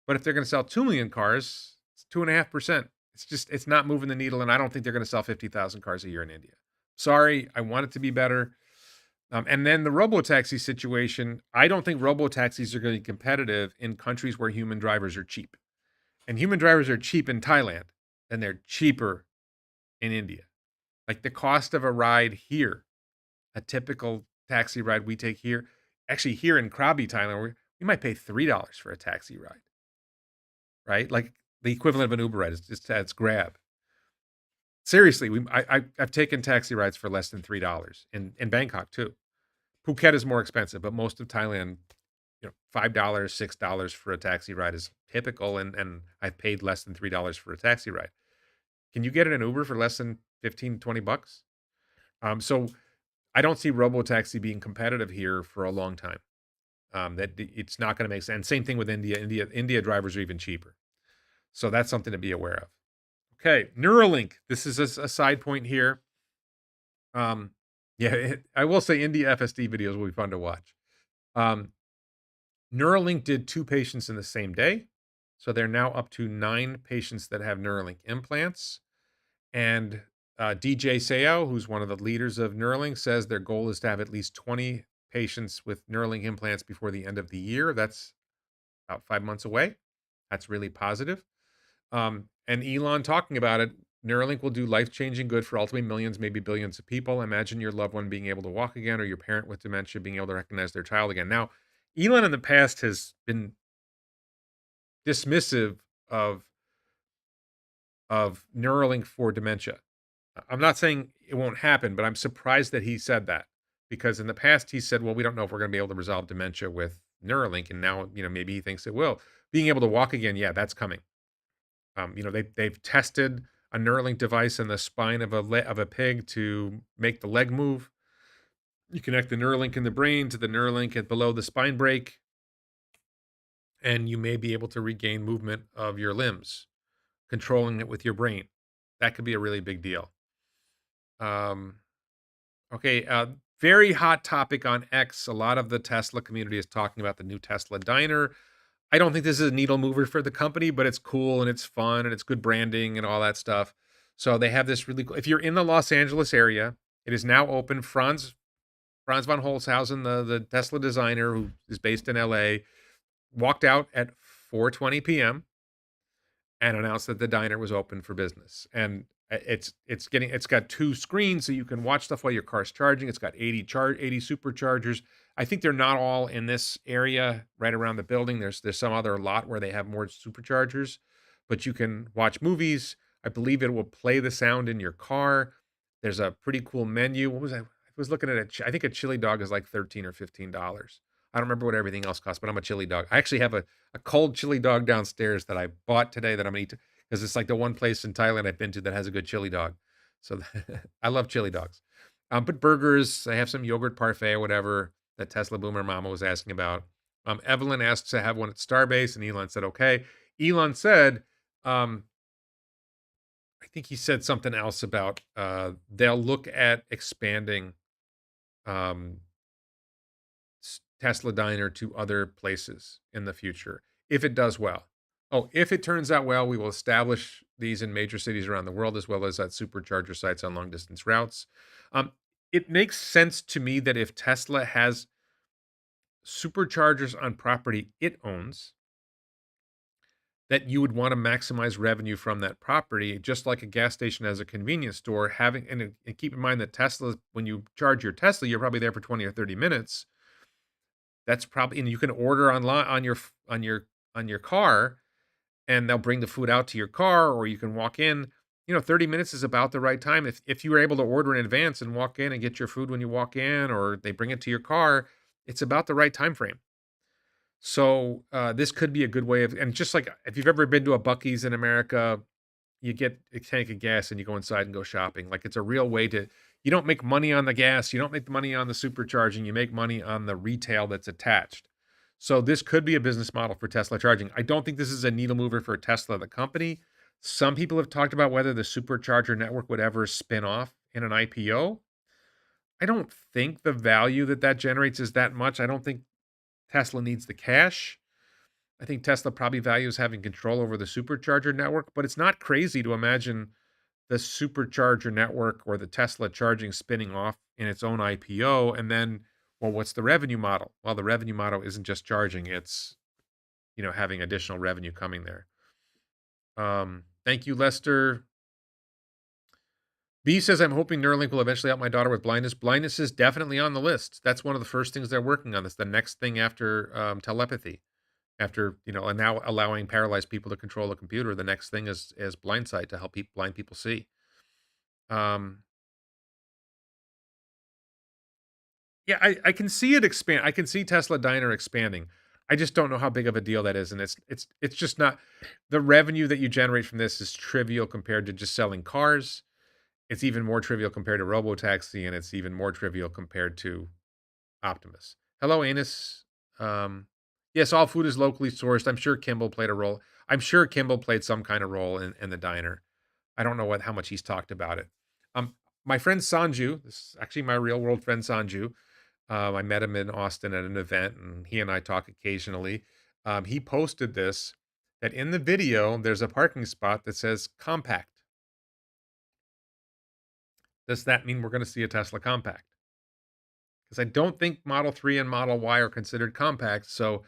But if they're going to sell 2 million cars, it's 2.5%. It's not moving the needle. And I don't think they're going to sell 50,000 cars a year in India. Sorry, I want it to be better. And then the robotaxi situation, I don't think robotaxis are going to be competitive in countries where human drivers are cheap. And human drivers are cheap in Thailand, and they're cheaper in India. Like the cost of a ride here, a typical taxi ride we take here, actually here in Krabi, Thailand, we might pay $3 for a taxi ride, right? Like the equivalent of an Uber ride. It's Grab. Seriously, I've taken taxi rides for less than $3 in Bangkok too. Phuket is more expensive, but most of Thailand, $5, $6 for a taxi ride is typical, and I've paid less than $3 for a taxi ride. Can you get an Uber for less than 15, $20? So I don't see robotaxi being competitive here for a long time. That it's not going to make sense. Same thing with India. India drivers are even cheaper. So that's something to be aware of. Okay, Neuralink. This is a side point here. I will say India FSD videos will be fun to watch. Neuralink did 2 patients in the same day. So they're now up to 9 patients that have Neuralink implants. And DJ Sao, who's one of the leaders of Neuralink, says their goal is to have at least 20 patients with Neuralink implants before the end of the year. That's about 5 months away. That's really positive. And Elon talking about it, Neuralink will do life-changing good for ultimately millions, maybe billions of people. Imagine your loved one being able to walk again, or your parent with dementia being able to recognize their child again. Now, Elon in the past has been dismissive of Neuralink for dementia. I'm not saying it won't happen, but I'm surprised that he said that, because in the past he said, well, we don't know if we're going to be able to resolve dementia with Neuralink. And now, maybe he thinks it will. Being able to walk again, yeah, that's coming. They've tested a Neuralink device in the spine of a pig to make the leg move. You connect the Neuralink in the brain to the Neuralink below the spine break, and you may be able to regain movement of your limbs, controlling it with your brain. That could be a really big deal. Okay, very hot topic on X. A lot of the Tesla community is talking about the new Tesla diner. I don't think this is a needle mover for the company, but it's cool and it's fun and it's good branding and all that stuff. So they have this really cool. If you're in the Los Angeles area, it is now open. Franz von Holzhausen, the Tesla designer who is based in LA, walked out at 4:20 p.m. and announced that the diner was open for business. And it's got two screens so you can watch stuff while your car's charging. It's got 80 superchargers. I think they're not all in this area right around the building. There's some other lot where they have more superchargers, but you can watch movies. I believe it will play the sound in your car. There's a pretty cool menu. What was I was looking at I think a chili dog is like $13 or $15. I don't remember what everything else costs, but I'm a chili dog. I actually have a cold chili dog downstairs that I bought today that I'm gonna eat because it's like the one place in Thailand I've been to that has a good chili dog. So I love chili dogs. But burgers, I have some yogurt parfait or whatever that Tesla Boomer Mama was asking about. Evelyn asked to have one at Starbase, and Elon said okay. Elon said, I think he said something else about they'll look at expanding um, Tesla Diner to other places in the future if it does well. Oh, if it turns out well, we will establish these in major cities around the world as well as at supercharger sites on long distance routes. Um, it makes sense to me that if Tesla has superchargers on property it owns, that you would want to maximize revenue from that property, just like a gas station has a convenience store. And keep in mind that Tesla, when you charge your Tesla, you're probably there for 20 or 30 minutes. That's probably, and you can order online on your car, and they'll bring the food out to your car, or you can walk in. 30 minutes is about the right time. If you were able to order in advance and walk in and get your food when you walk in, or they bring it to your car, it's about the right time frame. So this could be a good way of, and just like if you've ever been to a Buc-ee's in America, you get a tank of gas and you go inside and go shopping. Like it's a real way to, you don't make money on the gas, you don't make money on the supercharging, you make money on the retail that's attached. So this could be a business model for Tesla charging. I don't think this is a needle mover for Tesla, the company. Some people have talked about whether the supercharger network would ever spin off in an IPO. I don't think the value that generates is that much. I don't think Tesla needs the cash. I think Tesla probably values having control over the supercharger network, but it's not crazy to imagine the supercharger network or the Tesla charging spinning off in its own IPO. And then, well, what's the revenue model? Well, the revenue model isn't just charging, it's, having additional revenue coming there. Thank you, Lester. B says, I'm hoping Neuralink will eventually help my daughter with blindness. Blindness is definitely on the list. That's one of the first things they're working on. That's the next thing after telepathy. After, and now allowing paralyzed people to control a computer, the next thing is blind sight to help blind people see. Yeah, I can see it expand. I can see Tesla Diner expanding. I just don't know how big of a deal that is, and it's just not, the revenue that you generate from this is trivial compared to just selling cars. It's even more trivial compared to Robotaxi, and it's even more trivial compared to Optimus. Hello, Anus. Yes, all food is locally sourced. I'm sure Kimball played a role. I'm sure Kimball played some kind of role in the diner. I don't know how much he's talked about it. My friend Sanju, this is actually my real world friend Sanju. I met him in Austin at an event, and he and I talk occasionally. He posted this, that in the video there's a parking spot that says compact. Does that mean we're going to see a Tesla compact? Because I don't think Model 3 and Model Y are considered compact. So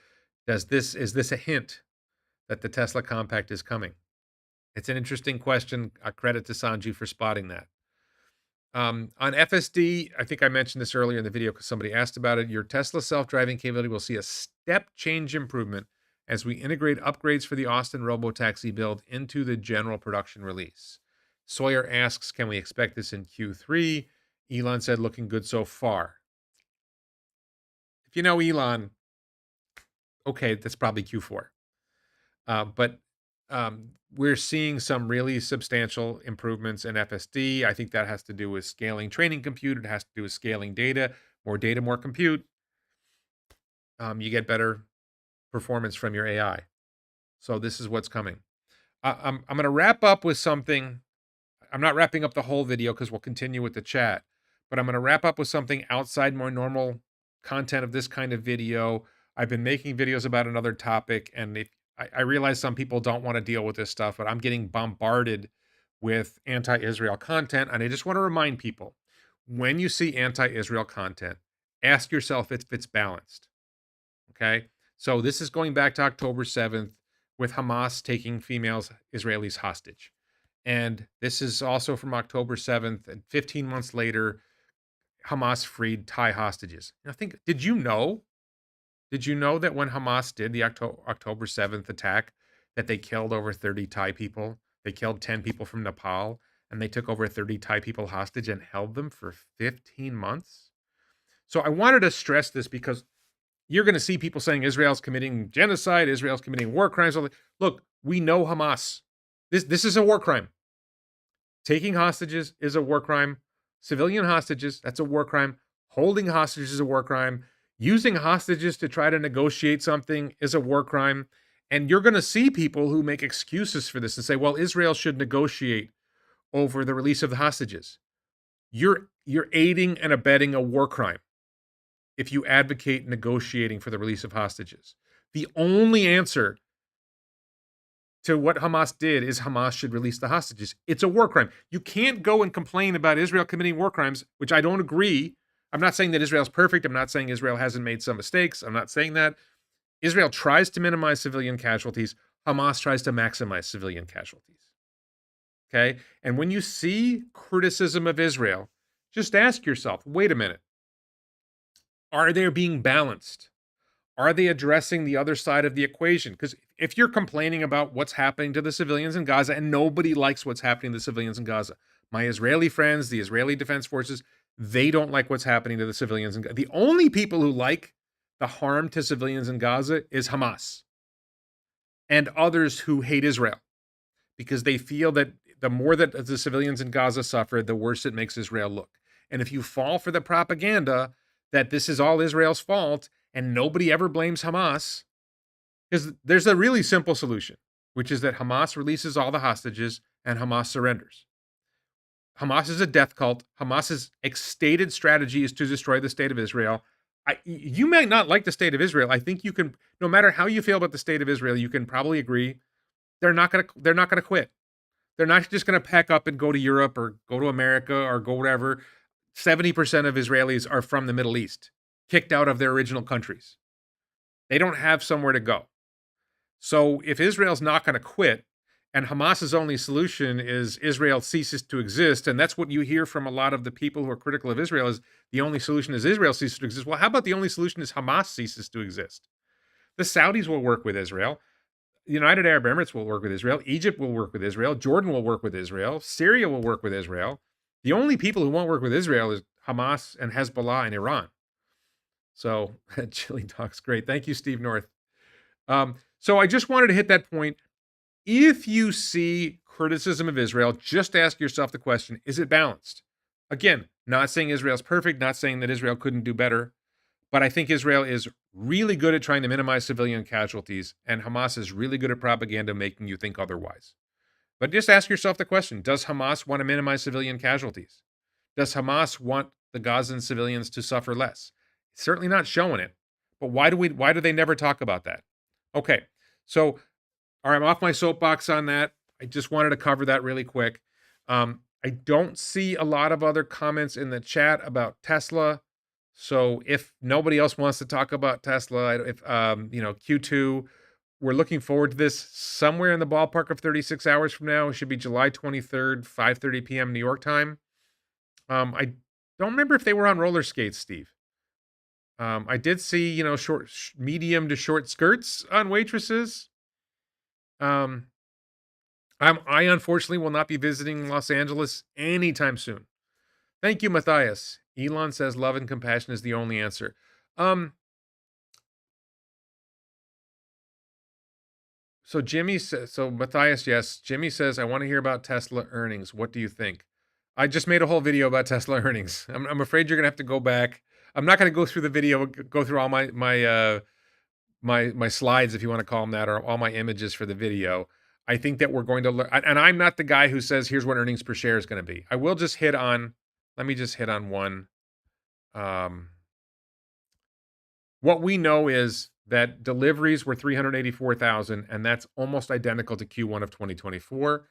is this a hint that the Tesla compact is coming? It's an interesting question. Credit to Sanju for spotting that. On FSD, I think I mentioned this earlier in the video because somebody asked about it. Your Tesla self-driving capability will see a step change improvement as we integrate upgrades for the Austin Robotaxi build into the general production release. Sawyer asks, can we expect this in Q3? Elon said, looking good so far. If you know Elon, okay, that's probably Q4. But we're seeing some really substantial improvements in FSD. I think that has to do with scaling training compute. It has to do with scaling data. More data, more compute. You get better performance from your AI. So this is what's coming. I'm going to wrap up with something. I'm not wrapping up the whole video because we'll continue with the chat, but I'm going to wrap up with something outside my normal content of this kind of video. I've been making videos about another topic, and I realize some people don't want to deal with this stuff, but I'm getting bombarded with anti-Israel content, and I just want to remind people, when you see anti-Israel content, ask yourself if it's balanced. Okay? So this is going back to October 7th with Hamas taking females Israelis hostage. And this is also from October 7th, and 15 months later, Hamas freed Thai hostages. And I think, did you know that when Hamas did the October 7th attack, that they killed over 30 Thai people? They killed 10 people from Nepal, and they took over 30 Thai people hostage and held them for 15 months. So I wanted to stress this because you're going to see people saying Israel's committing genocide, Israel's committing war crimes. Look, we know Hamas. This is a war crime. Taking hostages is a war crime. Civilian hostages, that's a war crime. Holding hostages is a war crime. Using hostages to try to negotiate something is a war crime. And you're going to see people who make excuses for this and say, well, Israel should negotiate over the release of the hostages. You're aiding and abetting a war crime if you advocate negotiating for the release of hostages. The only answer to what Hamas did is Hamas should release the hostages. It's a war crime. You can't go and complain about Israel committing war crimes, which I don't agree. I'm not saying that Israel's perfect. I'm not saying Israel hasn't made some mistakes. I'm not saying that. Israel tries to minimize civilian casualties. Hamas tries to maximize civilian casualties. Okay? And when you see criticism of Israel, just ask yourself, wait a minute. Are they being balanced? Are they addressing the other side of the equation? Because if you're complaining about what's happening to the civilians in Gaza, and nobody likes what's happening to the civilians in Gaza, my Israeli friends, the Israeli Defense Forces, they don't like what's happening to the civilians in Gaza. The only people who like the harm to civilians in Gaza is Hamas and others who hate Israel, because they feel that the more that the civilians in Gaza suffer, the worse it makes Israel look. And if you fall for the propaganda that this is all Israel's fault and nobody ever blames Hamas, because there's a really simple solution, which is that Hamas releases all the hostages and Hamas surrenders. Hamas is a death cult. Hamas's stated strategy is to destroy the state of Israel. You may not like the state of Israel. I think you can, no matter how you feel about the state of Israel, you can probably agree they're not going to quit. They're not just going to pack up and go to Europe or go to America or go wherever. 70% of Israelis are from the Middle East, kicked out of their original countries. They don't have somewhere to go. So if Israel's not going to quit, and Hamas's only solution is Israel ceases to exist, and that's what you hear from a lot of the people who are critical of Israel, is the only solution is Israel ceases to exist. Well, how about the only solution is Hamas ceases to exist? The Saudis will work with Israel. The United Arab Emirates will work with Israel. Egypt will work with Israel. Jordan will work with Israel. Syria will work with Israel. The only people who won't work with Israel is Hamas and Hezbollah and Iran. So, Chili Talk's great. Thank you, Steve North. So I just wanted to hit that point. If you see criticism of Israel, just ask yourself the question, is it balanced? Again, not saying Israel's perfect, not saying that Israel couldn't do better, but I think Israel is really good at trying to minimize civilian casualties, and Hamas is really good at propaganda making you think otherwise. But just ask yourself the question, does Hamas want to minimize civilian casualties? Does Hamas want the Gazan civilians to suffer less? It's certainly not showing it. But why do they never talk about that? Okay, so all right, I'm off my soapbox on that. I just wanted to cover that really quick. I don't see a lot of other comments in the chat about Tesla. So if nobody else wants to talk about Tesla, if Q2, we're looking forward to this somewhere in the ballpark of 36 hours from now. It should be July 23rd, 5:30 p.m. New York time. I don't remember if they were on roller skates, Steve. I did see, short, medium to short skirts on waitresses. I unfortunately will not be visiting Los Angeles anytime soon. Thank you, Matthias. Elon says love and compassion is the only answer. So Matthias, yes. Jimmy says, I want to hear about Tesla earnings. What do you think? I just made a whole video about Tesla earnings. I'm afraid you're going to have to go back. I'm not going to go through the video, go through all my slides, if you want to call them that, or all my images for the video. I think that we're going to learn, and I'm not the guy who says, here's what earnings per share is going to be. I will just hit on, let me just hit on one. What we know is that deliveries were 384,000, and that's almost identical to Q1 of 2024.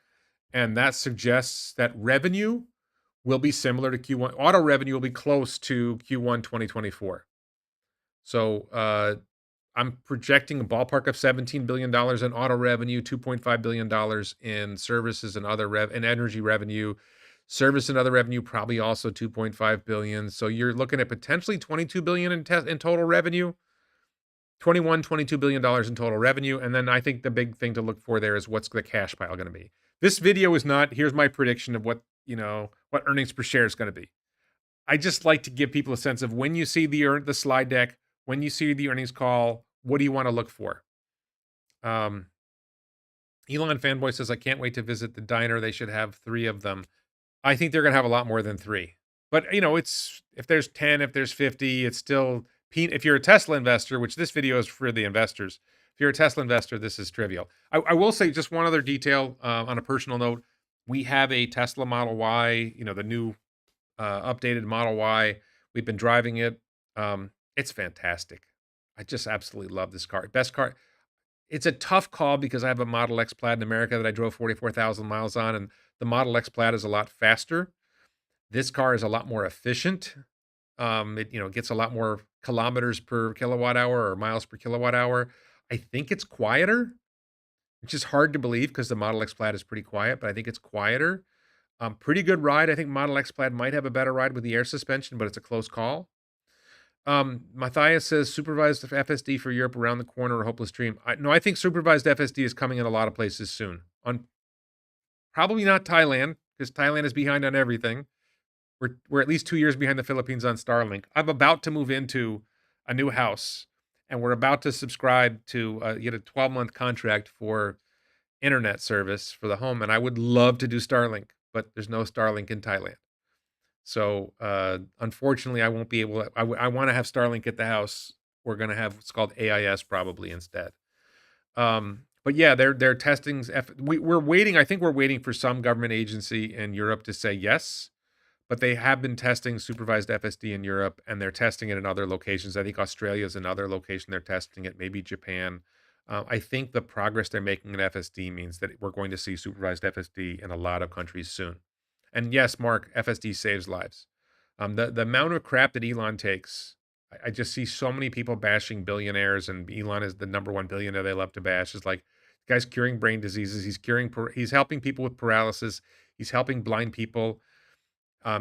And that suggests that revenue will be similar to Q1. Auto revenue will be close to Q1 2024. So I'm projecting a ballpark of $17 billion in auto revenue, $2.5 billion in services and other and energy revenue. Service and other revenue probably also 2.5 billion. So you're looking at potentially 22 billion in total revenue. 22 billion dollars in total revenue. And then I think the big thing to look for there is what's the cash pile going to be. This video is not, here's my prediction of what earnings per share is going to be. I just like to give people a sense of when you see the slide deck, when you see the earnings call, what do you want to look for? Elon Fanboy says, I can't wait to visit the diner. They should have 3 of them. I think they're going to have a lot more than 3. But, it's, if there's 10, if there's 50, it's still, if you're a Tesla investor, which this video is for the investors, if you're a Tesla investor, this is trivial. I will say just one other detail on a personal note. We have a Tesla Model Y, the new updated Model Y. We've been driving it. It's fantastic. I just absolutely love this car. Best car. It's a tough call because I have a Model X Plaid in America that I drove 44,000 miles on, and the Model X Plaid is a lot faster. This car is a lot more efficient. It gets a lot more kilometers per kilowatt hour or miles per kilowatt hour. I think it's quieter, which is hard to believe because the Model X Plaid is pretty quiet, but I think it's quieter. Pretty good ride. I think Model X Plaid might have a better ride with the air suspension, but it's a close call. Matthias says supervised FSD for Europe around the corner or hopeless dream. I think supervised FSD is coming in a lot of places soon. On probably not Thailand, because Thailand is behind on everything. We're at least 2 years behind the Philippines on Starlink. I'm about to move into a new house, and we're about to subscribe to get a 12-month contract for internet service for the home, and I would love to do Starlink, but there's no Starlink in Thailand. So, unfortunately, I won't be able to. I want to have Starlink at the house. We're going to have what's called AIS probably instead. But yeah, they're testing. We're waiting. I think we're waiting for some government agency in Europe to say yes. But they have been testing supervised FSD in Europe, and they're testing it in other locations. I think Australia is another location they're testing it. Maybe Japan. I think the progress they're making in FSD means that we're going to see supervised FSD in a lot of countries soon. And yes, Mark, FSD saves lives. The amount of crap that Elon takes, I just see so many people bashing billionaires, and Elon is the number one billionaire they love to bash. It's like, the guy's curing brain diseases. He's helping people with paralysis. He's helping blind people.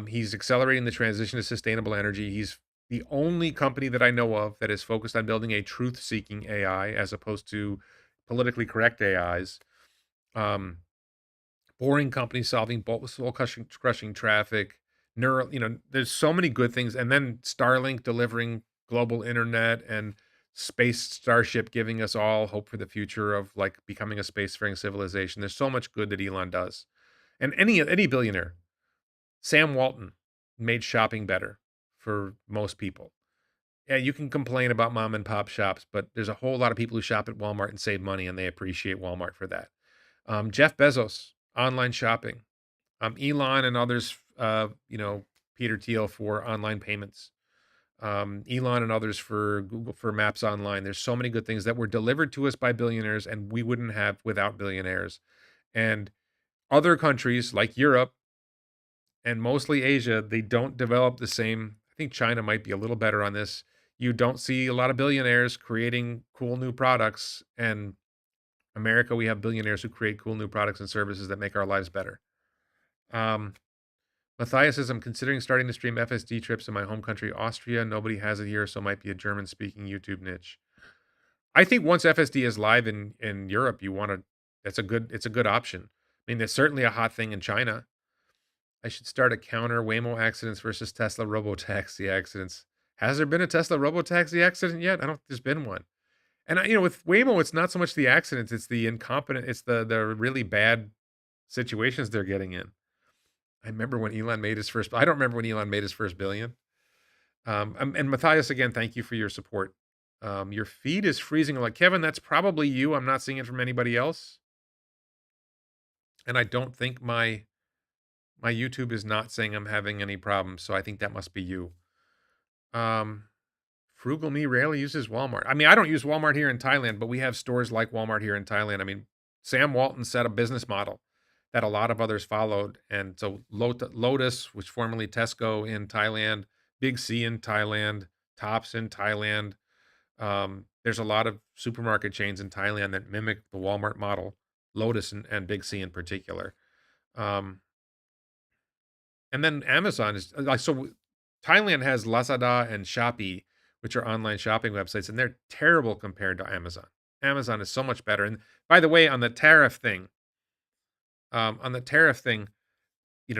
He's accelerating the transition to sustainable energy. He's the only company that I know of that is focused on building a truth-seeking AI as opposed to politically correct AIs. Boring company solving soul crushing traffic. There's so many good things. And then Starlink delivering global internet, and Space Starship giving us all hope for the future of like becoming a spacefaring civilization. There's so much good that Elon does. And any billionaire. Sam Walton made shopping better for most people. Yeah, you can complain about mom and pop shops, but there's a whole lot of people who shop at Walmart and save money, and they appreciate Walmart for that. Jeff Bezos, online shopping. Elon and others, Peter Thiel for online payments. Elon and others for Google, for Maps Online. There's so many good things that were delivered to us by billionaires, and we wouldn't have without billionaires. And other countries like Europe and mostly Asia, they don't develop the same. I think China might be a little better on this. You don't see a lot of billionaires creating cool new products. And America, we have billionaires who create cool new products and services that make our lives better. Matthias says, I'm considering starting to stream FSD trips in my home country, Austria. Nobody has it here, so it might be a German-speaking YouTube niche. I think once FSD is live in Europe, it's a good option. I mean, there's certainly a hot thing in China. I should start a counter Waymo accidents versus Tesla Robotaxi accidents. Has there been a Tesla Robotaxi accident yet? I don't think there's been one. And with Waymo, it's not so much the accidents, it's the incompetent, it's the really bad situations they're getting in. I remember when Elon made his first, I don't remember when Elon made his first billion. And Matthias, again, thank you for your support. Your feed is freezing. Like, Kevin, that's probably you. I'm not seeing it from anybody else. And I don't think my YouTube is not saying I'm having any problems, so I think that must be you. Um, Frugal Me rarely uses Walmart. I mean, I don't use Walmart here in Thailand, but we have stores like Walmart here in Thailand. I mean, Sam Walton set a business model that a lot of others followed. And so Lotus, which formerly Tesco in Thailand, Big C in Thailand, Tops in Thailand. There's a lot of supermarket chains in Thailand that mimic the Walmart model, Lotus and Big C in particular. Um, and then Amazon is like, so Thailand has Lazada and Shopee, which are online shopping websites, and they're terrible compared to Amazon. Amazon is so much better. And by the way, on the tariff thing,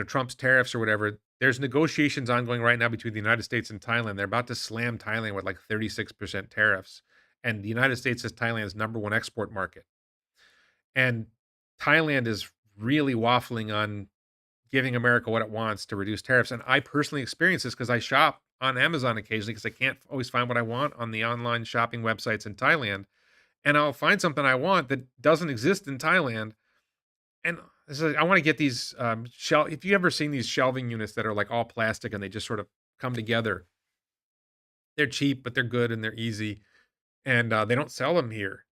Trump's tariffs or whatever, there's negotiations ongoing right now between the United States and Thailand. They're about to slam Thailand with like 36% tariffs. And the United States is Thailand's number one export market. And Thailand is really waffling on giving America what it wants to reduce tariffs. And I personally experience this because I shop on Amazon occasionally because I can't always find what I want on the online shopping websites in Thailand. And I'll find something I want that doesn't exist in Thailand. And so I want to get these if you ever seen these shelving units that are like all plastic and they just sort of come together, they're cheap, but they're good and they're easy. And they don't sell them here.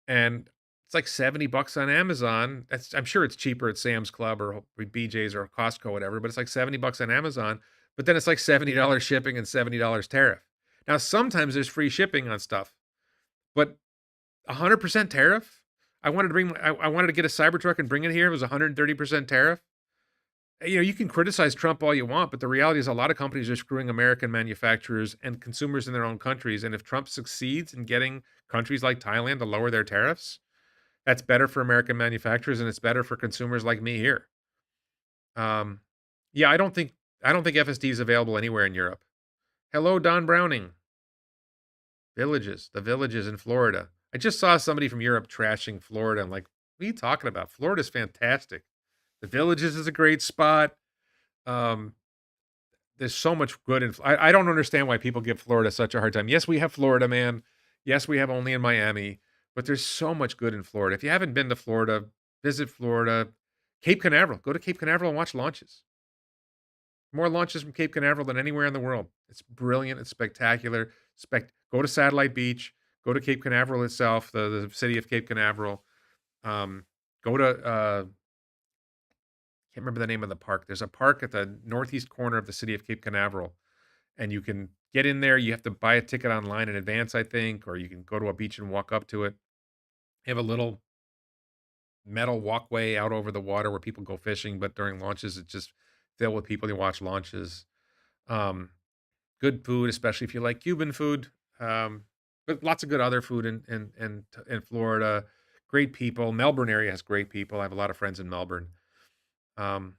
And it's like $70 on Amazon. I'm sure it's cheaper at Sam's Club or BJ's or Costco, whatever, but it's like $70 on Amazon. But then it's like $70 shipping and $70 tariff. Now, sometimes there's free shipping on stuff, but 100% tariff. I wanted to get a Cybertruck and bring it here. It was 130% tariff. You can criticize Trump all you want, but the reality is a lot of companies are screwing American manufacturers and consumers in their own countries. And if Trump succeeds in getting countries like Thailand to lower their tariffs, that's better for American manufacturers and it's better for consumers like me here. Yeah, I don't think FSD is available anywhere in Europe. Hello, Don Browning. The villages in Florida. I just saw somebody from Europe trashing Florida. I'm like, what are you talking about? Florida's fantastic. The villages is a great spot. Um, there's so much good I don't understand why people give Florida such a hard time. Yes, we have Florida, man. Yes, we have only in Miami, but there's so much good in Florida. If you haven't been to Florida, visit Florida. Cape Canaveral. Go to Cape Canaveral and watch launches. More launches from Cape Canaveral than anywhere in the world. It's brilliant. It's spectacular. Go to Satellite Beach. Go to Cape Canaveral itself, the city of Cape Canaveral. Go to can't remember the name of the park. There's a park at the northeast corner of the city of Cape Canaveral, and you can get in there. You have to buy a ticket online in advance, I think, or you can go to a beach and walk up to it. They have a little metal walkway out over the water where people go fishing, but during launches, it's just filled with people who watch launches. Um, Good food, especially if you like Cuban food. But lots of good other food in Florida. Great people. Melbourne area has great people. I have a lot of friends in Melbourne. Um,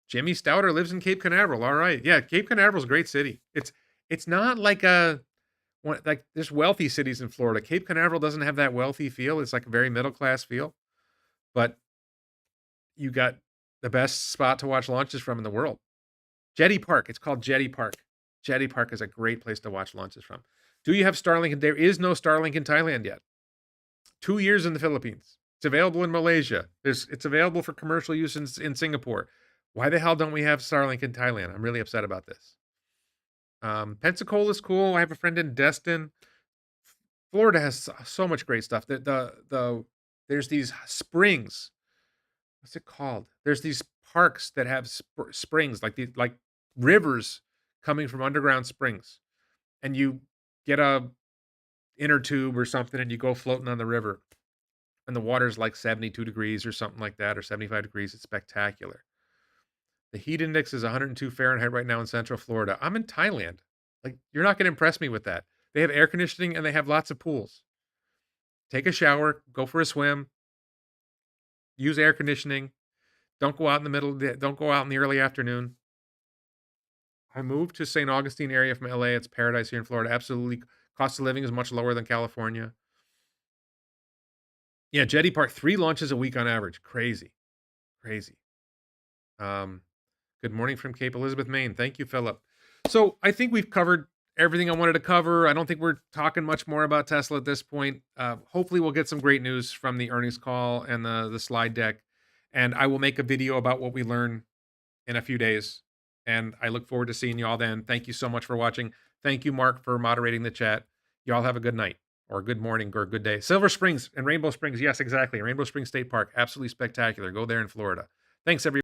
Jimmy Stouter lives in Cape Canaveral. All right, yeah, Cape Canaveral's a great city. It's not like like there's wealthy cities in Florida. Cape Canaveral doesn't have that wealthy feel. It's like a very middle class feel, but you got the best spot to watch launches from in the world. Jetty Park. It's called Jetty Park. Jetty Park is a great place to watch launches from. Do you have Starlink? There is no Starlink in Thailand yet. 2 years in the Philippines. It's available in Malaysia. It's available for commercial use in Singapore. Why the hell don't we have Starlink in Thailand? I'm really upset about this. Pensacola is cool. I have a friend in Destin. Florida has so much great stuff. There's these springs. What's it called? There's these parks that have springs like rivers coming from underground springs, and you get a inner tube or something, and you go floating on the river, and the water's like 72 degrees or something like that, or 75 degrees. It's spectacular. The heat index is 102 Fahrenheit right now in Central Florida. I'm in Thailand. Like, you're not going to impress me with that. They have air conditioning and they have lots of pools. Take a shower, go for a swim, use air conditioning. Don't go out in the don't go out in the early afternoon. I moved to St. Augustine area from LA. It's paradise here in Florida. Absolutely. Cost of living is much lower than California. Yeah, Jetty Park, 3 launches a week on average. Crazy. Crazy. Good morning from Cape Elizabeth, Maine. Thank you, Philip. So I think we've covered everything I wanted to cover. I don't think we're talking much more about Tesla at this point. Hopefully we'll get some great news from the earnings call and the slide deck. And I will make a video about what we learn in a few days. And I look forward to seeing you all then. Thank you so much for watching. Thank you, Mark, for moderating the chat. Y'all have a good night or good morning or good day. Silver Springs and Rainbow Springs. Yes, exactly. Rainbow Springs State Park. Absolutely spectacular. Go there in Florida. Thanks, everybody.